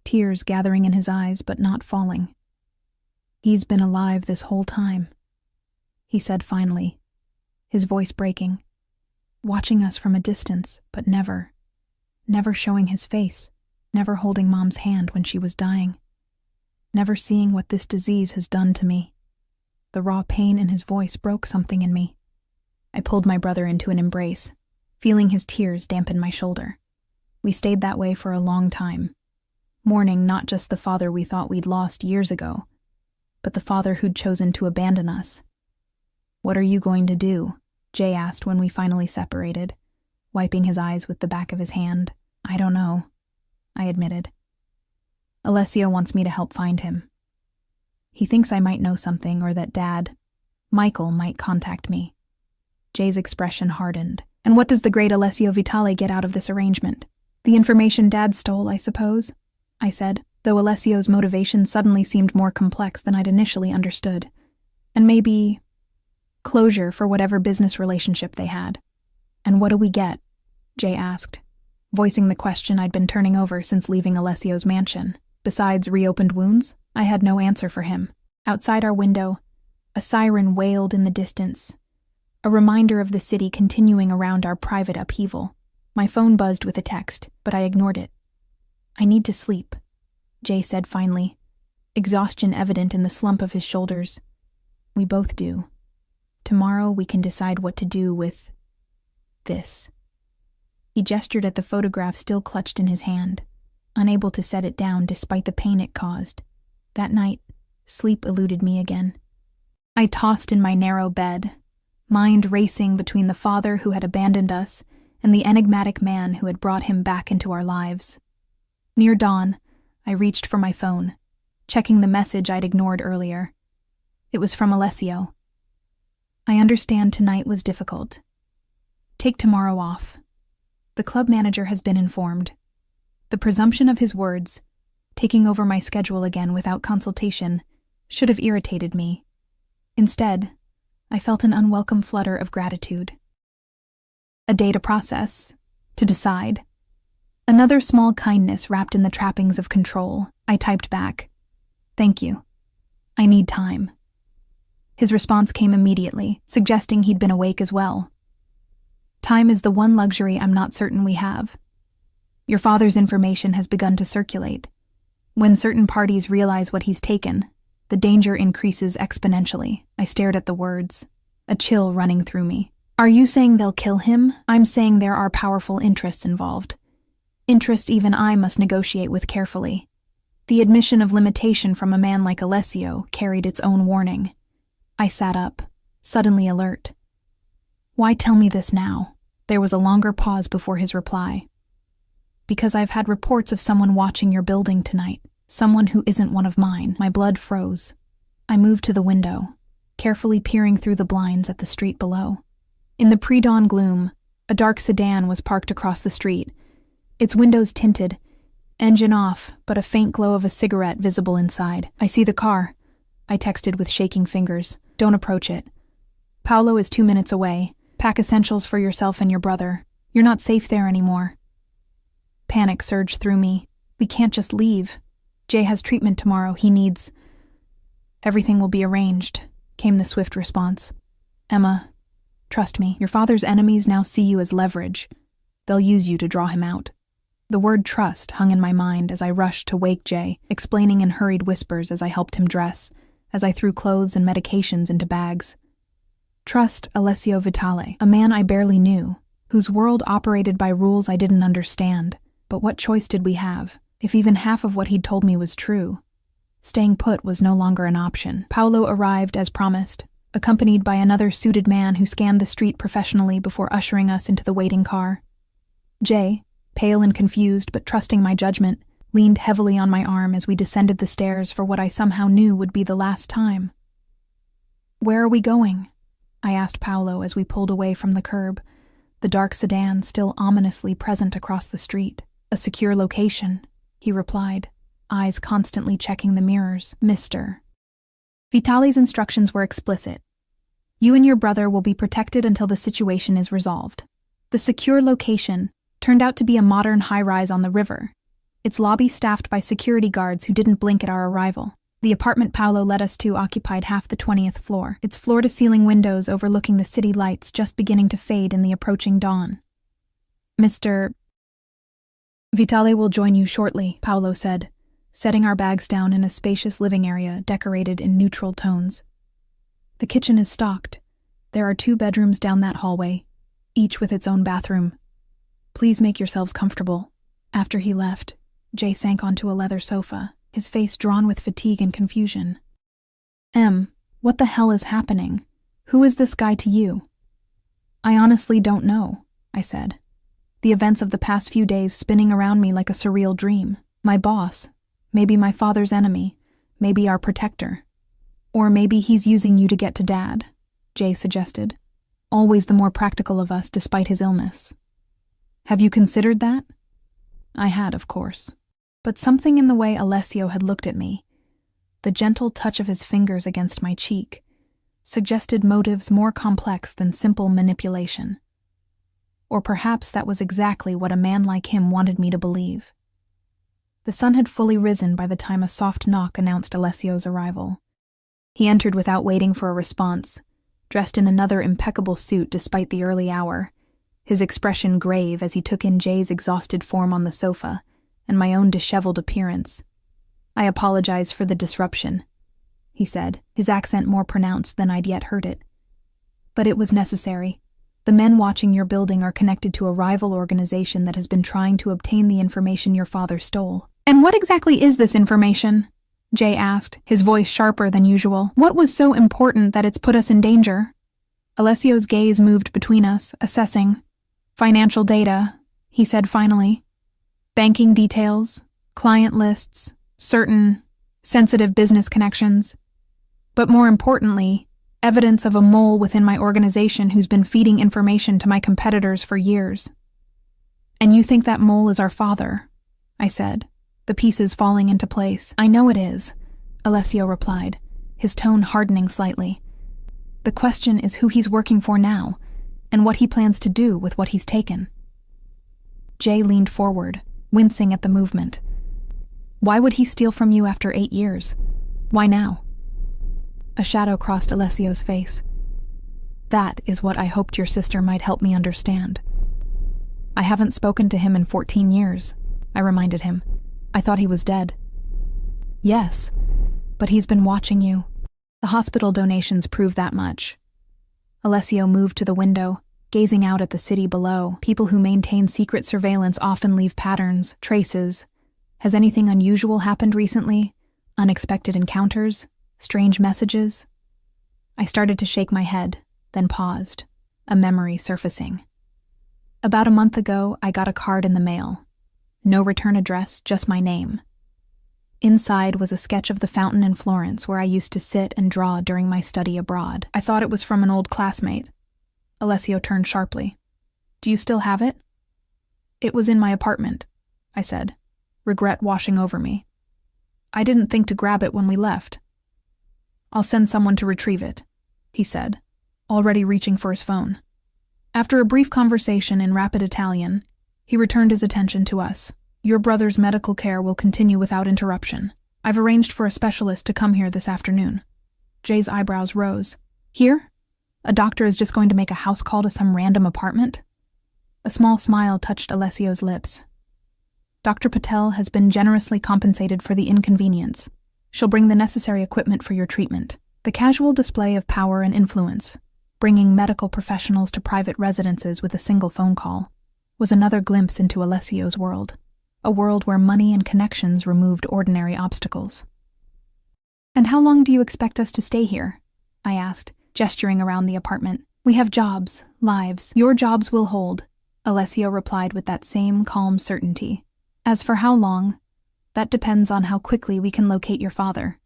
tears gathering in his eyes but not falling. "He's been alive this whole time," he said finally, his voice breaking, watching us from a distance, but never showing his face, never holding Mom's hand when she was dying, never seeing what this disease has done to me. The raw pain in his voice broke something in me. I pulled my brother into an embrace, feeling his tears dampen my shoulder. We stayed that way for a long time, mourning not just the father we thought we'd lost years ago, but the father who'd chosen to abandon us. "What are you going to do?" Jay asked when we finally separated, wiping his eyes with the back of his hand. "I don't know," I admitted. "Alessio wants me to help find him. He thinks I might know something or that Dad, Michael, might contact me." Jay's expression hardened. "And what does the great Alessio Vitale get out of this arrangement?" "The information Dad stole, I suppose," I said, though Alessio's motivation suddenly seemed more complex than I'd initially understood. "And maybe closure for whatever business relationship they had." "And what do we get?" Jay asked, voicing the question I'd been turning over since leaving Alessio's mansion. Besides reopened wounds, I had no answer for him. Outside our window, a siren wailed in the distance, a reminder of the city continuing around our private upheaval. My phone buzzed with a text, but I ignored it. "I need to sleep," Jay said finally, exhaustion evident in the slump of his shoulders. "We both do. Tomorrow we can decide what to do with this." He gestured at the photograph still clutched in his hand, unable to set it down despite the pain it caused. That night, sleep eluded me again. I tossed in my narrow bed, mind racing between the father who had abandoned us and the enigmatic man who had brought him back into our lives. Near dawn, I reached for my phone, checking the message I'd ignored earlier. It was from Alessio. "I understand tonight was difficult. Take tomorrow off. The club manager has been informed." The presumption of his words, taking over my schedule again without consultation, should have irritated me. Instead, I felt an unwelcome flutter of gratitude. A day to process, to decide. Another small kindness wrapped in the trappings of control. I typed back, "Thank you. I need time." His response came immediately, suggesting he'd been awake as well. "Time is the one luxury I'm not certain we have. Your father's information has begun to circulate. When certain parties realize what he's taken, the danger increases exponentially." I stared at the words, a chill running through me. "Are you saying they'll kill him?" "I'm saying there are powerful interests involved. Interests even I must negotiate with carefully." The admission of limitation from a man like Alessio carried its own warning. I sat up, suddenly alert. "Why tell me this now?" There was a longer pause before his reply. "Because I've had reports of someone watching your building tonight." Someone who isn't one of mine. My blood froze. I moved to the window, carefully peering through the blinds at the street below. In the pre-dawn gloom, a dark sedan was parked across the street, its windows tinted, engine off, but a faint glow of a cigarette visible inside. "I see the car," I texted with shaking fingers. "Don't approach it. Paolo is 2 minutes away. Pack essentials for yourself and your brother. You're not safe there anymore." Panic surged through me. "We can't just leave. Jay has treatment tomorrow. He needs—" "Everything will be arranged," came the swift response. "Emma, trust me, your father's enemies now see you as leverage. They'll use you to draw him out." The word trust hung in my mind as I rushed to wake Jay, explaining in hurried whispers as I helped him dress, as I threw clothes and medications into bags. Trust Alessio Vitale, a man I barely knew, whose world operated by rules I didn't understand. But what choice did we have, if even half of what he'd told me was true? Staying put was no longer an option. Paolo arrived as promised, accompanied by another suited man who scanned the street professionally before ushering us into the waiting car. Jay, pale and confused but trusting my judgment, leaned heavily on my arm as we descended the stairs for what I somehow knew would be the last time. "Where are we going?" I asked Paolo as we pulled away from the curb, the dark sedan still ominously present across the street. "A secure location," he replied, eyes constantly checking the mirrors. "Mr." Vitale's instructions were explicit. "You and your brother will be protected until the situation is resolved." The secure location turned out to be a modern high-rise on the river, its lobby staffed by security guards who didn't blink at our arrival. The apartment Paolo led us to occupied half the 20th floor, its floor-to-ceiling windows overlooking the city lights just beginning to fade in the approaching dawn. "Mr. Vitale will join you shortly," Paolo said, setting our bags down in a spacious living area decorated in neutral tones. "The kitchen is stocked. There are 2 bedrooms down that hallway, each with its own bathroom. Please make yourselves comfortable." After he left, Jay sank onto a leather sofa, his face drawn with fatigue and confusion. What the hell is happening? Who is this guy to you?" "I honestly don't know," I said. The events of the past few days spinning around me like a surreal dream. My boss, maybe my father's enemy, maybe our protector. "Or maybe he's using you to get to Dad," Jay suggested. "Always the more practical of us despite his illness." "Have you considered that?" I had, of course. But something in the way Alessio had looked at me, the gentle touch of his fingers against my cheek, suggested motives more complex than simple manipulation. Or perhaps that was exactly what a man like him wanted me to believe. The sun had fully risen by the time a soft knock announced Alessio's arrival. He entered without waiting for a response, dressed in another impeccable suit despite the early hour, his expression grave as he took in Jay's exhausted form on the sofa and my own disheveled appearance. "I apologize for the disruption," he said, his accent more pronounced than I'd yet heard it. "But it was necessary. The men watching your building are connected to a rival organization that has been trying to obtain the information your father stole." "And what exactly is this information?" Jay asked, his voice sharper than usual. "What was so important that it's put us in danger?" Alessio's gaze moved between us, assessing. "Financial data," he said finally. "Banking details, client lists, certain sensitive business connections. But more importantly, evidence of a mole within my organization who's been feeding information to my competitors for years." "And you think that mole is our father?" I said, the pieces falling into place. "I know it is," Alessio replied, his tone hardening slightly. "The question is who he's working for now, and what he plans to do with what he's taken." Jay leaned forward, wincing at the movement. "Why would he steal from you after 8 years? Why now?" A shadow crossed Alessio's face. "That is what I hoped your sister might help me understand." "I haven't spoken to him in 14 years, I reminded him. "I thought he was dead." "Yes, but he's been watching you. The hospital donations prove that much." Alessio moved to the window, gazing out at the city below. "People who maintain secret surveillance often leave patterns, traces. Has anything unusual happened recently? Unexpected encounters? Strange messages?" I started to shake my head, then paused, a memory surfacing. "About a month ago, I got a card in the mail. No return address, just my name. Inside was a sketch of the fountain in Florence where I used to sit and draw during my study abroad. I thought it was from an old classmate. Alessio turned sharply. Do you still have it? It was in my apartment, I said, regret washing over me. I didn't think to grab it when we left. I'll send someone to retrieve it, he said, already reaching for his phone. After a brief conversation in rapid Italian, he returned his attention to us. Your brother's medical care will continue without interruption. I've arranged for a specialist to come here this afternoon. Jay's eyebrows rose. Here? A doctor is just going to make a house call to some random apartment? A small smile touched Alessio's lips. Dr. Patel has been generously compensated for the inconvenience. She'll bring the necessary equipment for your treatment. The casual display of power and influence, bringing medical professionals to private residences with a single phone call, was another glimpse into Alessio's world, a world where money and connections removed ordinary obstacles. And how long do you expect us to stay here? I asked, gesturing around the apartment. We have jobs, lives. Your jobs will hold, Alessio replied with that same calm certainty. As for how long, that depends on how quickly we can locate your father.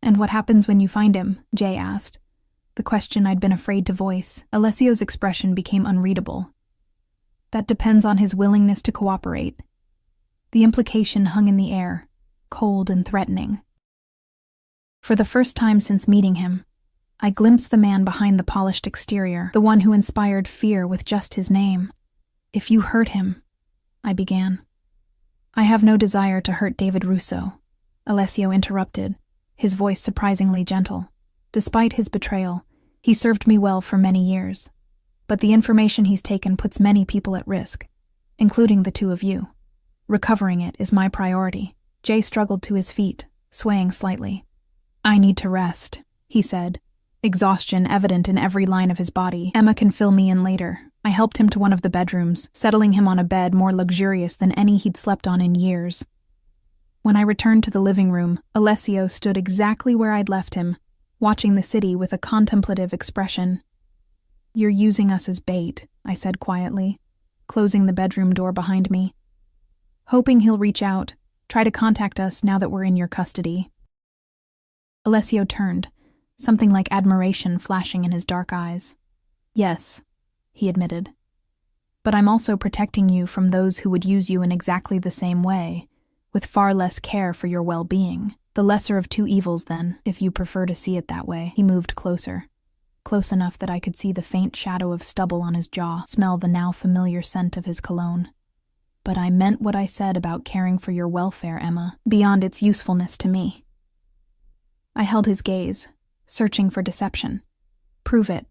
And what happens when you find him? Jay asked. The question I'd been afraid to voice. Alessio's expression became unreadable. That depends on his willingness to cooperate. The implication hung in the air, cold and threatening. For the first time since meeting him, I glimpsed the man behind the polished exterior, the one who inspired fear with just his name. If you hurt him, I began. I have no desire to hurt David Russo, Alessio interrupted, his voice surprisingly gentle. Despite his betrayal, he served me well for many years. But the information he's taken puts many people at risk, including the two of you. Recovering it is my priority. Jay struggled to his feet, swaying slightly. I need to rest, he said, exhaustion evident in every line of his body. Emma can fill me in later. I helped him to one of the bedrooms, settling him on a bed more luxurious than any he'd slept on in years. When I returned to the living room, Alessio stood exactly where I'd left him, watching the city with a contemplative expression. You're using us as bait, I said quietly, closing the bedroom door behind me. Hoping he'll reach out, try to contact us now that we're in your custody. Alessio turned, something like admiration flashing in his dark eyes. Yes, he admitted. But I'm also protecting you from those who would use you in exactly the same way, with far less care for your well-being. The lesser of two evils, then, if you prefer to see it that way. He moved closer, close enough that I could see the faint shadow of stubble on his jaw, smell the now familiar scent of his cologne. But I meant what I said about caring for your welfare, Emma, beyond its usefulness to me. I held his gaze, searching for deception. Prove it.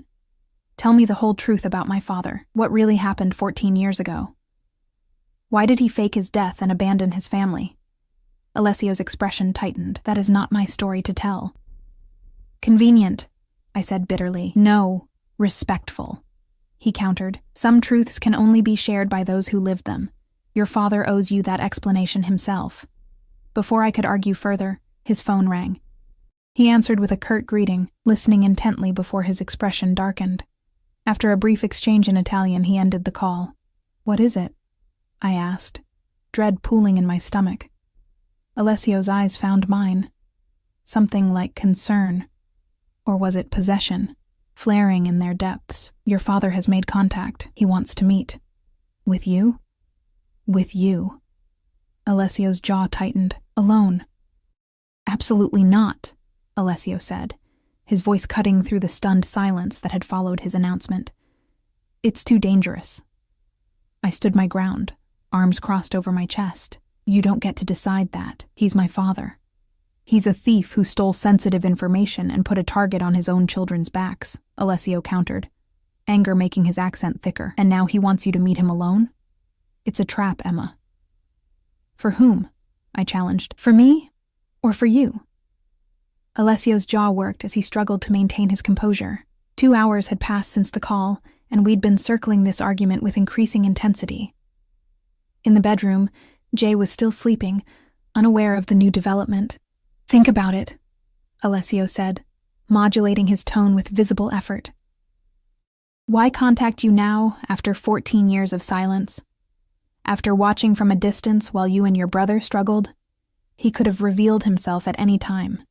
Tell me the whole truth about my father. What really happened 14 years ago? Why did he fake his death and abandon his family? Alessio's expression tightened. That is not my story to tell. Convenient, I said bitterly. No, respectful, he countered. Some truths can only be shared by those who live them. Your father owes you that explanation himself. Before I could argue further, his phone rang. He answered with a curt greeting, listening intently before his expression darkened. After a brief exchange in Italian, he ended the call. What is it? I asked, dread pooling in my stomach. Alessio's eyes found mine. Something like concern. Or was it possession? Flaring in their depths. Your father has made contact. He wants to meet. With you? With you. Alessio's jaw tightened. Alone. Absolutely not, Alessio said, his voice cutting through the stunned silence that had followed his announcement. It's too dangerous. I stood my ground, arms crossed over my chest. You don't get to decide that. He's my father. He's a thief who stole sensitive information and put a target on his own children's backs, Alessio countered, anger making his accent thicker. And now he wants you to meet him alone? It's a trap, Emma. For whom? I challenged. For me? Or for you? Alessio's jaw worked as he struggled to maintain his composure. 2 hours had passed since the call, and we'd been circling this argument with increasing intensity. In the bedroom, Jay was still sleeping, unaware of the new development. Think about it, Alessio said, modulating his tone with visible effort. Why contact you now, after 14 years of silence? After watching from a distance while you and your brother struggled? He could have revealed himself at any time.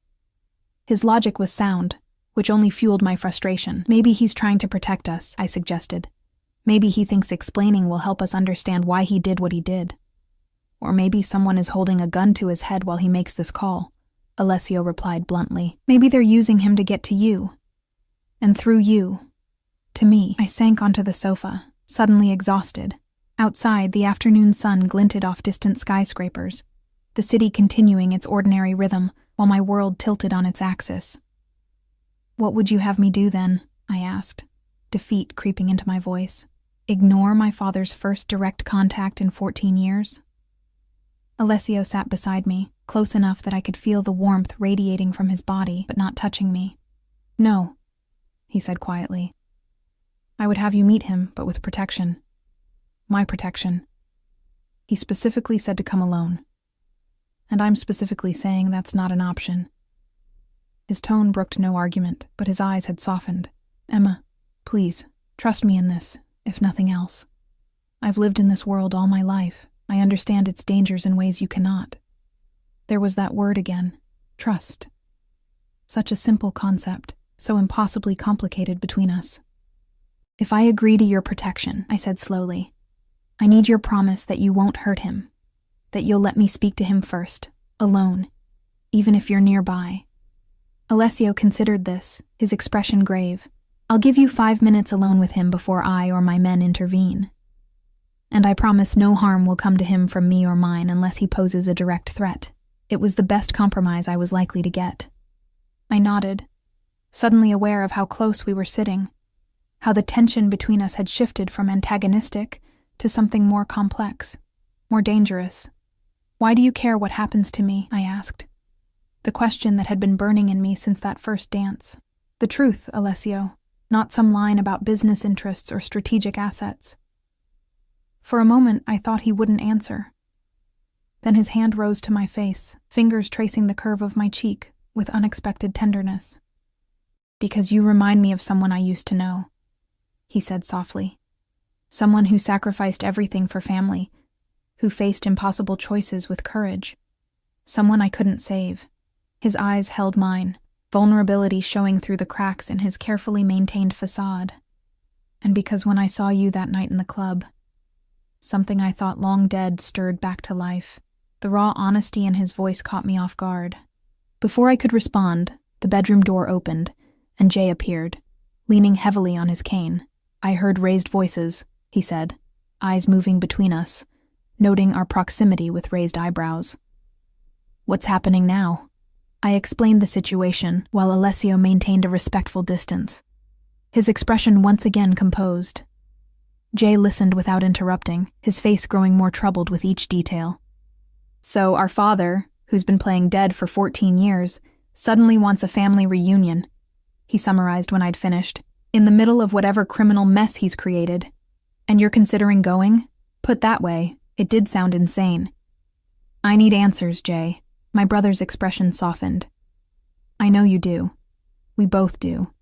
His logic was sound, which only fueled my frustration. Maybe he's trying to protect us, I suggested. Maybe he thinks explaining will help us understand why he did what he did. Or maybe someone is holding a gun to his head while he makes this call, Alessio replied bluntly. Maybe they're using him to get to you. And through you, to me. I sank onto the sofa, suddenly exhausted. Outside, the afternoon sun glinted off distant skyscrapers, the city continuing its ordinary rhythm while my world tilted on its axis. What would you have me do then? I asked, defeat creeping into my voice. Ignore my father's first direct contact in 14 years? Alessio sat beside me, close enough that I could feel the warmth radiating from his body, but not touching me. No, he said quietly. I would have you meet him, but with protection. My protection. He specifically said to come alone. And I'm specifically saying that's not an option. His tone brooked no argument, but his eyes had softened. Emma, please, trust me in this, if nothing else. I've lived in this world all my life. I understand its dangers in ways you cannot. There was that word again, trust. Such a simple concept, so impossibly complicated between us. If I agree to your protection, I said slowly, I need your promise that you won't hurt him, that you'll let me speak to him first, alone, even if you're nearby. Alessio considered this, his expression grave. I'll give you 5 minutes alone with him before I or my men intervene. And I promise no harm will come to him from me or mine unless he poses a direct threat. It was the best compromise I was likely to get. I nodded, suddenly aware of how close we were sitting, how the tension between us had shifted from antagonistic to something more complex, more dangerous. Why do you care what happens to me? I asked. The question that had been burning in me since that first dance. The truth, Alessio, not some line about business interests or strategic assets. For a moment, I thought he wouldn't answer. Then his hand rose to my face, fingers tracing the curve of my cheek with unexpected tenderness. Because you remind me of someone I used to know, he said softly. Someone who sacrificed everything for family, who faced impossible choices with courage. Someone I couldn't save. His eyes held mine, vulnerability showing through the cracks in his carefully maintained facade. And because when I saw you that night in the club, something I thought long dead stirred back to life. The raw honesty in his voice caught me off guard. Before I could respond, the bedroom door opened, and Jay appeared, leaning heavily on his cane. I heard raised voices, he said, eyes moving between us, noting our proximity with raised eyebrows. What's happening now? I explained the situation while Alessio maintained a respectful distance, his expression once again composed. Jay listened without interrupting, his face growing more troubled with each detail. So our father, who's been playing dead for 14 years, suddenly wants a family reunion, he summarized when I'd finished, in the middle of whatever criminal mess he's created. And you're considering going? Put that way, it did sound insane. I need answers, Jay. My brother's expression softened. I know you do. We both do.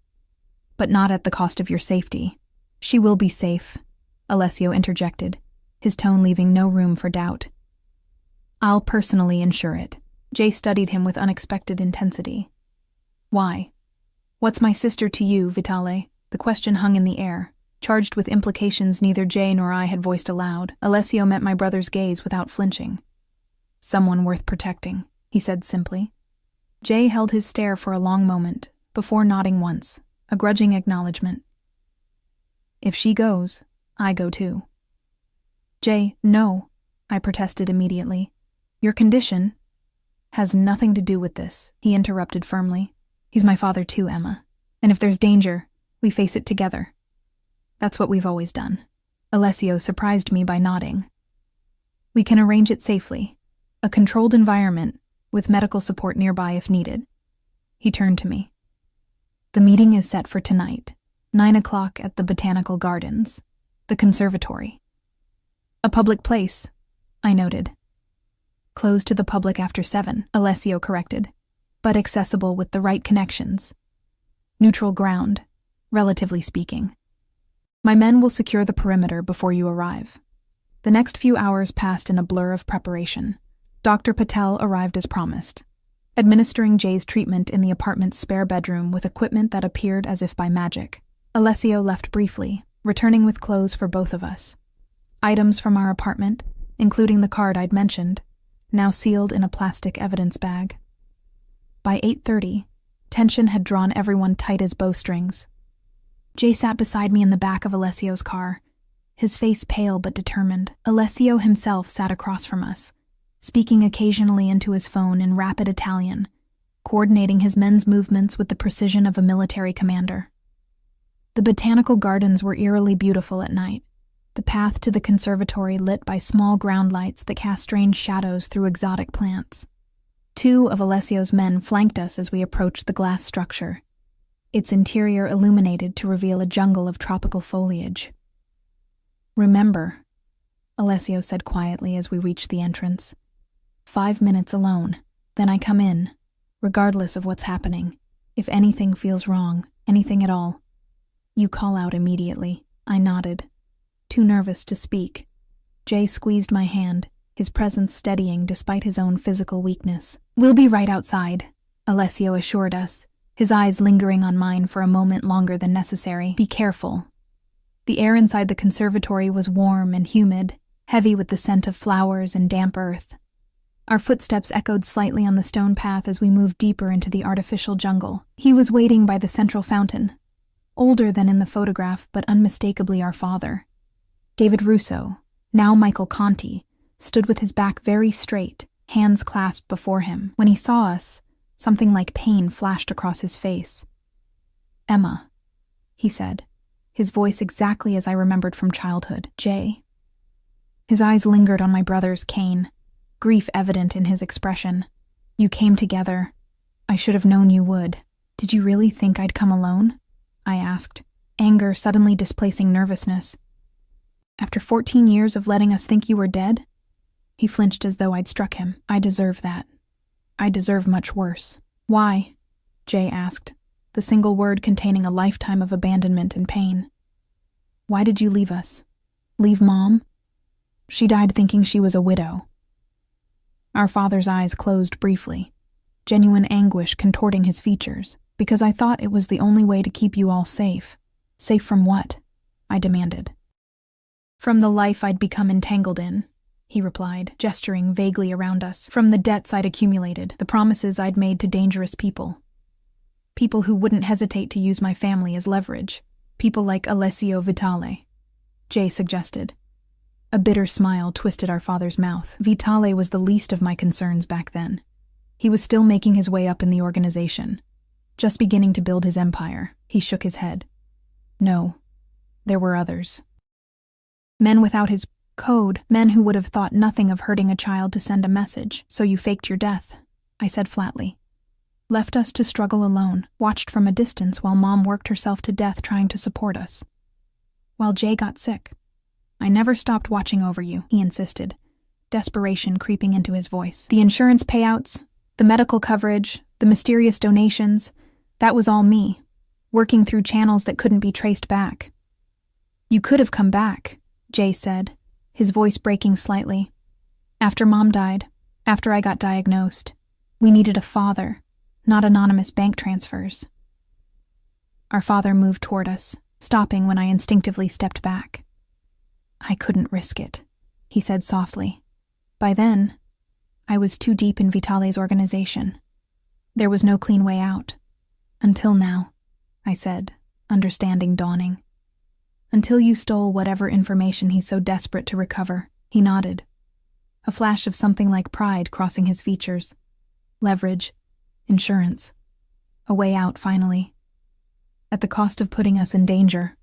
But not at the cost of your safety. She will be safe, Alessio interjected, his tone leaving no room for doubt. I'll personally ensure it. Jay studied him with unexpected intensity. Why? What's my sister to you, Vitale? The question hung in the air, charged with implications neither Jay nor I had voiced aloud. Alessio met my brother's gaze without flinching. Someone worth protecting, he said simply. Jay held his stare for a long moment, before nodding once, a grudging acknowledgement. If she goes, I go too. Jay, no, I protested immediately. Your condition has nothing to do with this, he interrupted firmly. He's my father too, Emma. And if there's danger, we face it together. That's what we've always done. Alessio surprised me by nodding. We can arrange it safely. A controlled environment, with medical support nearby if needed. He turned to me. The meeting is set for tonight, 9 o'clock at the Botanical Gardens, the conservatory. A public place, I noted. Closed to the public after 7, Alessio corrected, but accessible with the right connections. Neutral ground, relatively speaking. My men will secure the perimeter before you arrive. The next few hours passed in a blur of preparation. Dr. Patel arrived as promised, administering Jay's treatment in the apartment's spare bedroom with equipment that appeared as if by magic. Alessio left briefly, returning with clothes for both of us. Items from our apartment, including the card I'd mentioned, now sealed in a plastic evidence bag. By 8:30, tension had drawn everyone tight as bowstrings. Jay sat beside me in the back of Alessio's car, his face pale but determined. Alessio himself sat across from us, speaking occasionally into his phone in rapid Italian, coordinating his men's movements with the precision of a military commander. The botanical gardens were eerily beautiful at night, the path to the conservatory lit by small ground lights that cast strange shadows through exotic plants. 2 of Alessio's men flanked us as we approached the glass structure, its interior illuminated to reveal a jungle of tropical foliage. "Remember," Alessio said quietly as we reached the entrance, "5 minutes alone, then I come in, regardless of what's happening. If anything feels wrong, anything at all, you call out immediately." I nodded, too nervous to speak. Jay squeezed my hand, his presence steadying despite his own physical weakness. "We'll be right outside," Alessio assured us, his eyes lingering on mine for a moment longer than necessary. "Be careful." The air inside the conservatory was warm and humid, heavy with the scent of flowers and damp earth. Our footsteps echoed slightly on the stone path as we moved deeper into the artificial jungle. He was waiting by the central fountain, older than in the photograph but unmistakably our father. David Russo, now Michael Conti, stood with his back very straight, hands clasped before him. When he saw us, something like pain flashed across his face. "Emma," he said, his voice exactly as I remembered from childhood. "Jay." His eyes lingered on my brother's cane, grief evident in his expression. "You came together. I should have known you would. Did you really think I'd come alone?" I asked, anger suddenly displacing nervousness. "After 14 years of letting us think you were dead?" He flinched as though I'd struck him. "I deserve that. I deserve much worse." "Why?" Jay asked, the single word containing a lifetime of abandonment and pain. "Why did you leave us? Leave Mom? She died thinking she was a widow." Our father's eyes closed briefly, genuine anguish contorting his features. "Because I thought it was the only way to keep you all safe." "Safe from what?" I demanded. "From the life I'd become entangled in," he replied, gesturing vaguely around us. "From the debts I'd accumulated, the promises I'd made to dangerous people. People who wouldn't hesitate to use my family as leverage. People like Alessio Vitale," Jay suggested. A bitter smile twisted our father's mouth. Vitale was the least of my concerns back then. He was still making his way up in the organization, just beginning to build his empire. He shook his head. "No, there were others. Men without his code, men who would have thought nothing of hurting a child to send a message. So you faked your death," I said flatly. "Left us to struggle alone, watched from a distance while Mom worked herself to death trying to support us. While Jay got sick. I never stopped watching over you," he insisted, desperation creeping into his voice. "The insurance payouts, the medical coverage, the mysterious donations, that was all me, working through channels that couldn't be traced back." "You could have come back," Jay said, his voice breaking slightly. "After Mom died, after I got diagnosed, we needed a father, not anonymous bank transfers." Our father moved toward us, stopping when I instinctively stepped back. "I couldn't risk it," he said softly. "By then, I was too deep in Vitale's organization. There was no clean way out. Until now," I said, understanding dawning. "Until you stole whatever information he's so desperate to recover." He nodded, a flash of something like pride crossing his features. "Leverage, insurance, a way out finally. At the cost of putting us in danger,"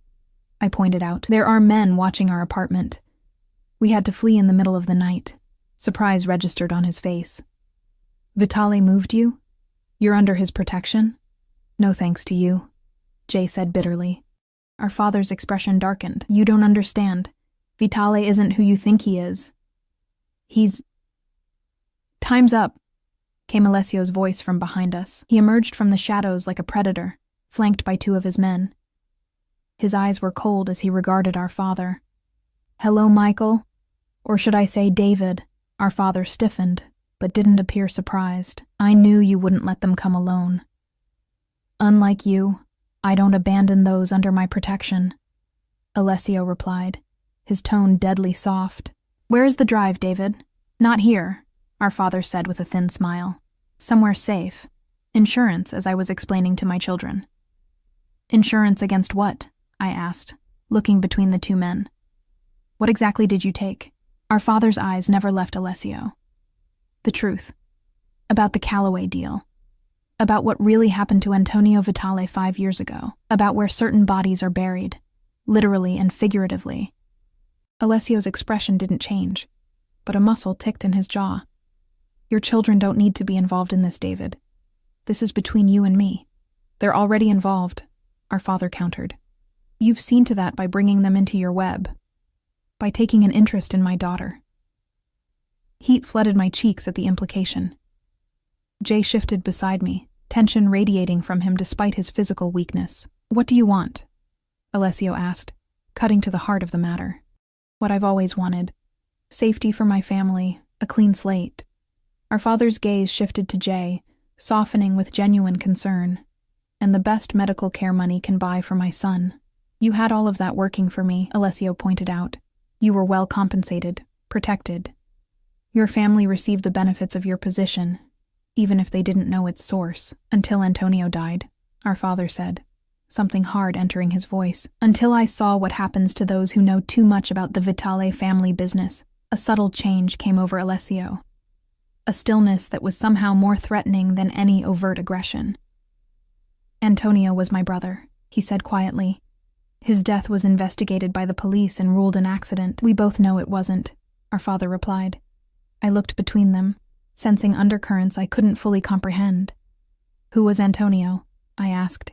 I pointed out. "There are men watching our apartment. We had to flee in the middle of the night." Surprise registered on his face. "Vitale moved you? You're under his protection?" "No thanks to you," Jay said bitterly. Our father's expression darkened. "You don't understand. Vitale isn't who you think he is. He's—" "Time's up," came Alessio's voice from behind us. He emerged from the shadows like a predator, flanked by 2 of his men. His eyes were cold as he regarded our father. "Hello, Michael. Or should I say David?" Our father stiffened, but didn't appear surprised. I knew you wouldn't let them come alone. Unlike you, I don't abandon those under my protection, Alessio replied, his tone deadly soft. Where is the drive, David? Not here, our father said with a thin smile. Somewhere safe. Insurance, as I was explaining to my children. Insurance against what? I asked, looking between the two men. What exactly did you take? Our father's eyes never left Alessio. The truth. About the Callaway deal. About what really happened to Antonio Vitale 5 years ago. About where certain bodies are buried, literally and figuratively. Alessio's expression didn't change, but a muscle ticked in his jaw. Your children don't need to be involved in this, David. This is between you and me. They're already involved, our father countered. You've seen to that by bringing them into your web, by taking an interest in my daughter. Heat flooded my cheeks at the implication. Jay shifted beside me, tension radiating from him despite his physical weakness. What do you want? Alessio asked, cutting to the heart of the matter. What I've always wanted. Safety for my family, a clean slate. Our father's gaze shifted to Jay, softening with genuine concern. And the best medical care money can buy for my son. You had all of that working for me, Alessio pointed out. You were well compensated, protected. Your family received the benefits of your position, even if they didn't know its source, until Antonio died, our father said, something hard entering his voice. Until I saw what happens to those who know too much about the Vitale family business, a subtle change came over Alessio. A stillness that was somehow more threatening than any overt aggression. Antonio was my brother, he said quietly. His death was investigated by the police and ruled an accident. We both know it wasn't, our father replied. I looked between them, sensing undercurrents I couldn't fully comprehend. Who was Antonio? I asked.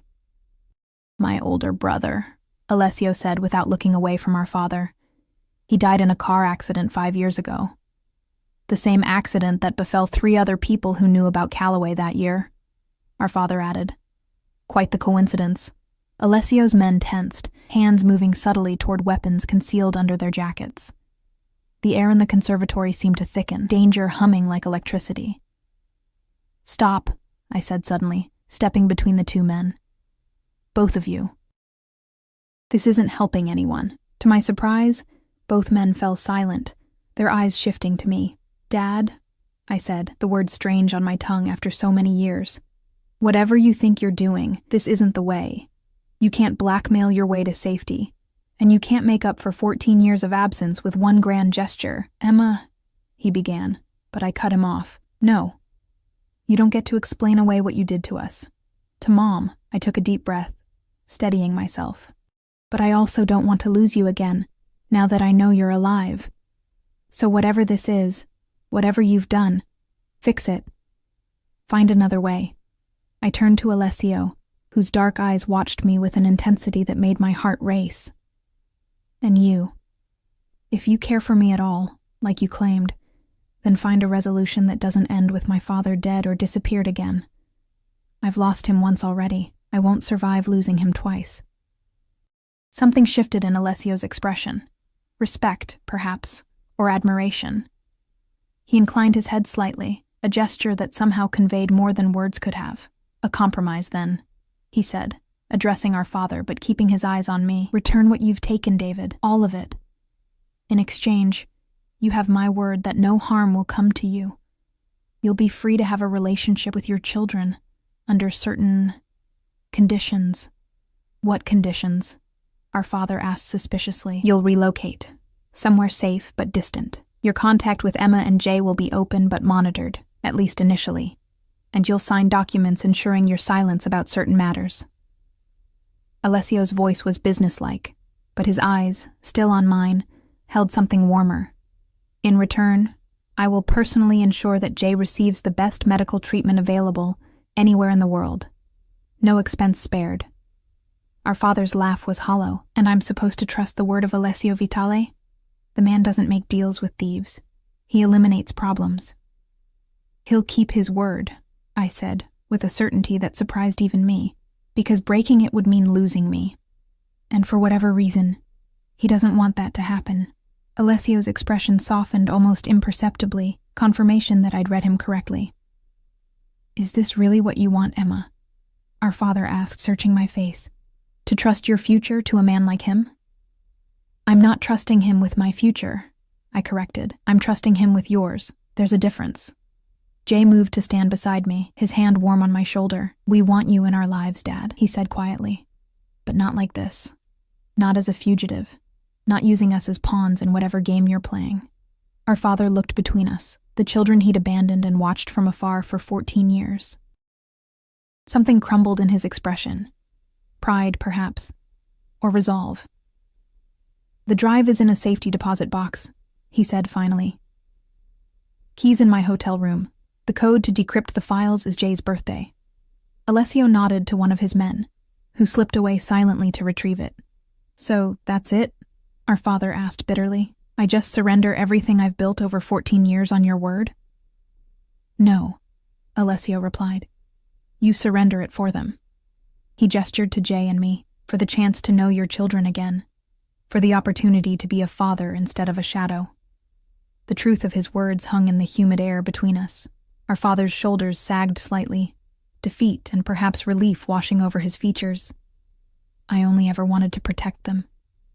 My older brother, Alessio said without looking away from our father. He died in a car accident 5 years ago. The same accident that befell 3 other people who knew about Callaway that year, our father added. Quite the coincidence. Alessio's men tensed, hands moving subtly toward weapons concealed under their jackets. The air in the conservatory seemed to thicken, danger humming like electricity. Stop, I said suddenly, stepping between the two men. Both of you. This isn't helping anyone. To my surprise, both men fell silent, their eyes shifting to me. Dad, I said, the word strange on my tongue after so many years. Whatever you think you're doing, this isn't the way. You can't blackmail your way to safety, and you can't make up for 14 years of absence with one grand gesture. Emma, he began, but I cut him off. No. You don't get to explain away what you did to us. To Mom, I took a deep breath, steadying myself. But I also don't want to lose you again, now that I know you're alive. So whatever this is, whatever you've done, fix it. Find another way. I turned to Alessio, whose dark eyes watched me with an intensity that made my heart race. And you. If you care for me at all, like you claimed, then find a resolution that doesn't end with my father dead or disappeared again. I've lost him once already. I won't survive losing him twice. Something shifted in Alessio's expression. Respect, perhaps, or admiration. He inclined his head slightly, a gesture that somehow conveyed more than words could have. A compromise, then, he said, addressing our father but keeping his eyes on me. Return what you've taken, David, all of it. In exchange, you have my word that no harm will come to you. You'll be free to have a relationship with your children, under certain conditions. What conditions? Our father asked suspiciously. You'll relocate, somewhere safe but distant. Your contact with Emma and Jay will be open but monitored, at least initially. And you'll sign documents ensuring your silence about certain matters. Alessio's voice was businesslike, but his eyes, still on mine, held something warmer. In return, I will personally ensure that Jay receives the best medical treatment available anywhere in the world. No expense spared. Our father's laugh was hollow. And I'm supposed to trust the word of Alessio Vitale? The man doesn't make deals with thieves. He eliminates problems. He'll keep his word, I said, with a certainty that surprised even me, because breaking it would mean losing me. And for whatever reason, he doesn't want that to happen. Alessio's expression softened almost imperceptibly, confirmation that I'd read him correctly. "Is this really what you want, Emma?" our father asked, searching my face. "To trust your future to a man like him?" "I'm not trusting him with my future," I corrected. "I'm trusting him with yours. There's a difference." Jay moved to stand beside me, his hand warm on my shoulder. "We want you in our lives, Dad," he said quietly. "But not like this. Not as a fugitive. Not using us as pawns in whatever game you're playing." Our father looked between us, the children he'd abandoned and watched from afar for 14 years. Something crumbled in his expression. Pride, perhaps. Or resolve. "The drive is in a safety deposit box," he said finally. "Keys in my hotel room. The code to decrypt the files is Jay's birthday." Alessio nodded to one of his men, who slipped away silently to retrieve it. "So, that's it?" our father asked bitterly. "I just surrender everything I've built over 14 years on your word?" "No," Alessio replied. "You surrender it for them." He gestured to Jay and me, for the chance to know your children again, for the opportunity to be a father instead of a shadow. The truth of his words hung in the humid air between us. Our father's shoulders sagged slightly, defeat and perhaps relief washing over his features. "I only ever wanted to protect them,"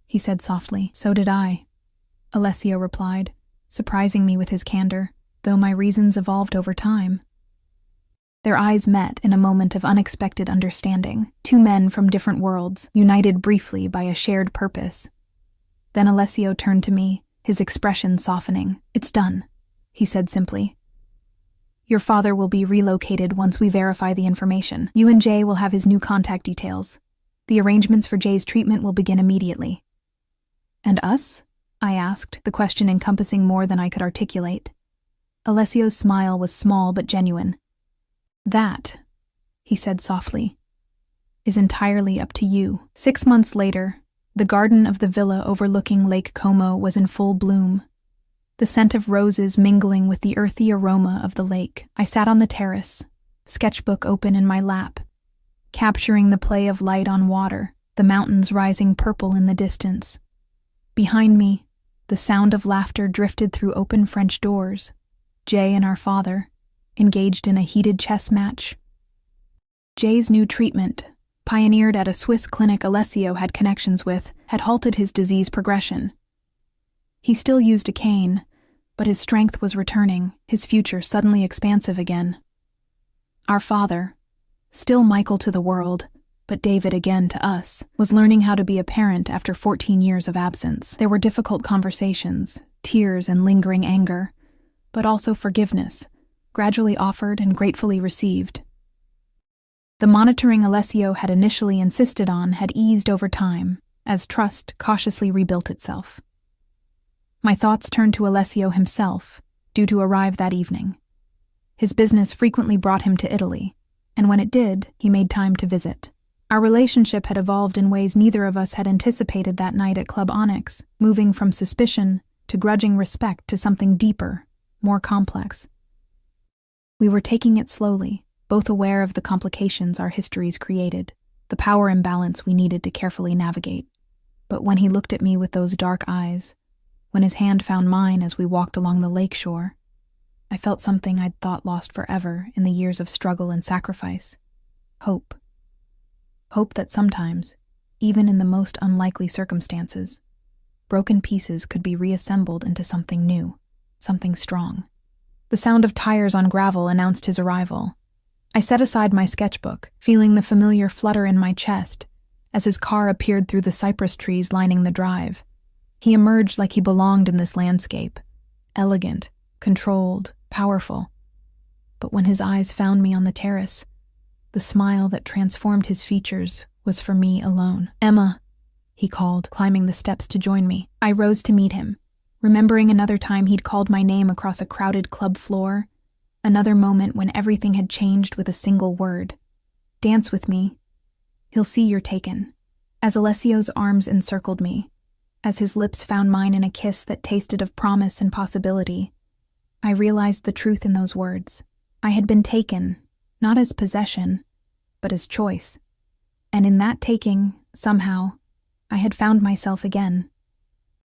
he said softly. "So did I," Alessio replied, surprising me with his candor, though my reasons evolved over time. Their eyes met in a moment of unexpected understanding, two men from different worlds, united briefly by a shared purpose. Then Alessio turned to me, his expression softening. "It's done," he said simply. "Your father will be relocated once we verify the information. You and Jay will have his new contact details. The arrangements for Jay's treatment will begin immediately." "And us?" I asked, the question encompassing more than I could articulate. Alessio's smile was small but genuine. "That," he said softly, "is entirely up to you." 6 months later, the garden of the villa overlooking Lake Como was in full bloom. The scent of roses mingling with the earthy aroma of the lake. I sat on the terrace, sketchbook open in my lap, capturing the play of light on water, the mountains rising purple in the distance. Behind me, the sound of laughter drifted through open French doors. Jay and our father, engaged in a heated chess match. Jay's new treatment, pioneered at a Swiss clinic Alessio had connections with, had halted his disease progression. He still used a cane, but his strength was returning, his future suddenly expansive again. Our father, still Michael to the world, but David again to us, was learning how to be a parent after 14 years of absence. There were difficult conversations, tears and lingering anger, but also forgiveness, gradually offered and gratefully received. The monitoring Alessio had initially insisted on had eased over time, as trust cautiously rebuilt itself. My thoughts turned to Alessio himself, due to arrive that evening. His business frequently brought him to Italy, and when it did, he made time to visit. Our relationship had evolved in ways neither of us had anticipated that night at Club Onyx, moving from suspicion to grudging respect to something deeper, more complex. We were taking it slowly, both aware of the complications our histories created, the power imbalance we needed to carefully navigate. But when he looked at me with those dark eyes, when his hand found mine as we walked along the lake shore, I felt something I'd thought lost forever in the years of struggle and sacrifice. Hope. Hope that sometimes, even in the most unlikely circumstances, broken pieces could be reassembled into something new, something strong. The sound of tires on gravel announced his arrival. I set aside my sketchbook, feeling the familiar flutter in my chest, as his car appeared through the cypress trees lining the drive. He emerged like he belonged in this landscape, elegant, controlled, powerful. But when his eyes found me on the terrace, the smile that transformed his features was for me alone. "Emma," he called, climbing the steps to join me. I rose to meet him, remembering another time he'd called my name across a crowded club floor, another moment when everything had changed with a single word. "Dance with me. He'll see you're taken." As Alessio's arms encircled me, as his lips found mine in a kiss that tasted of promise and possibility, I realized the truth in those words. I had been taken, not as possession, but as choice. And in that taking, somehow, I had found myself again.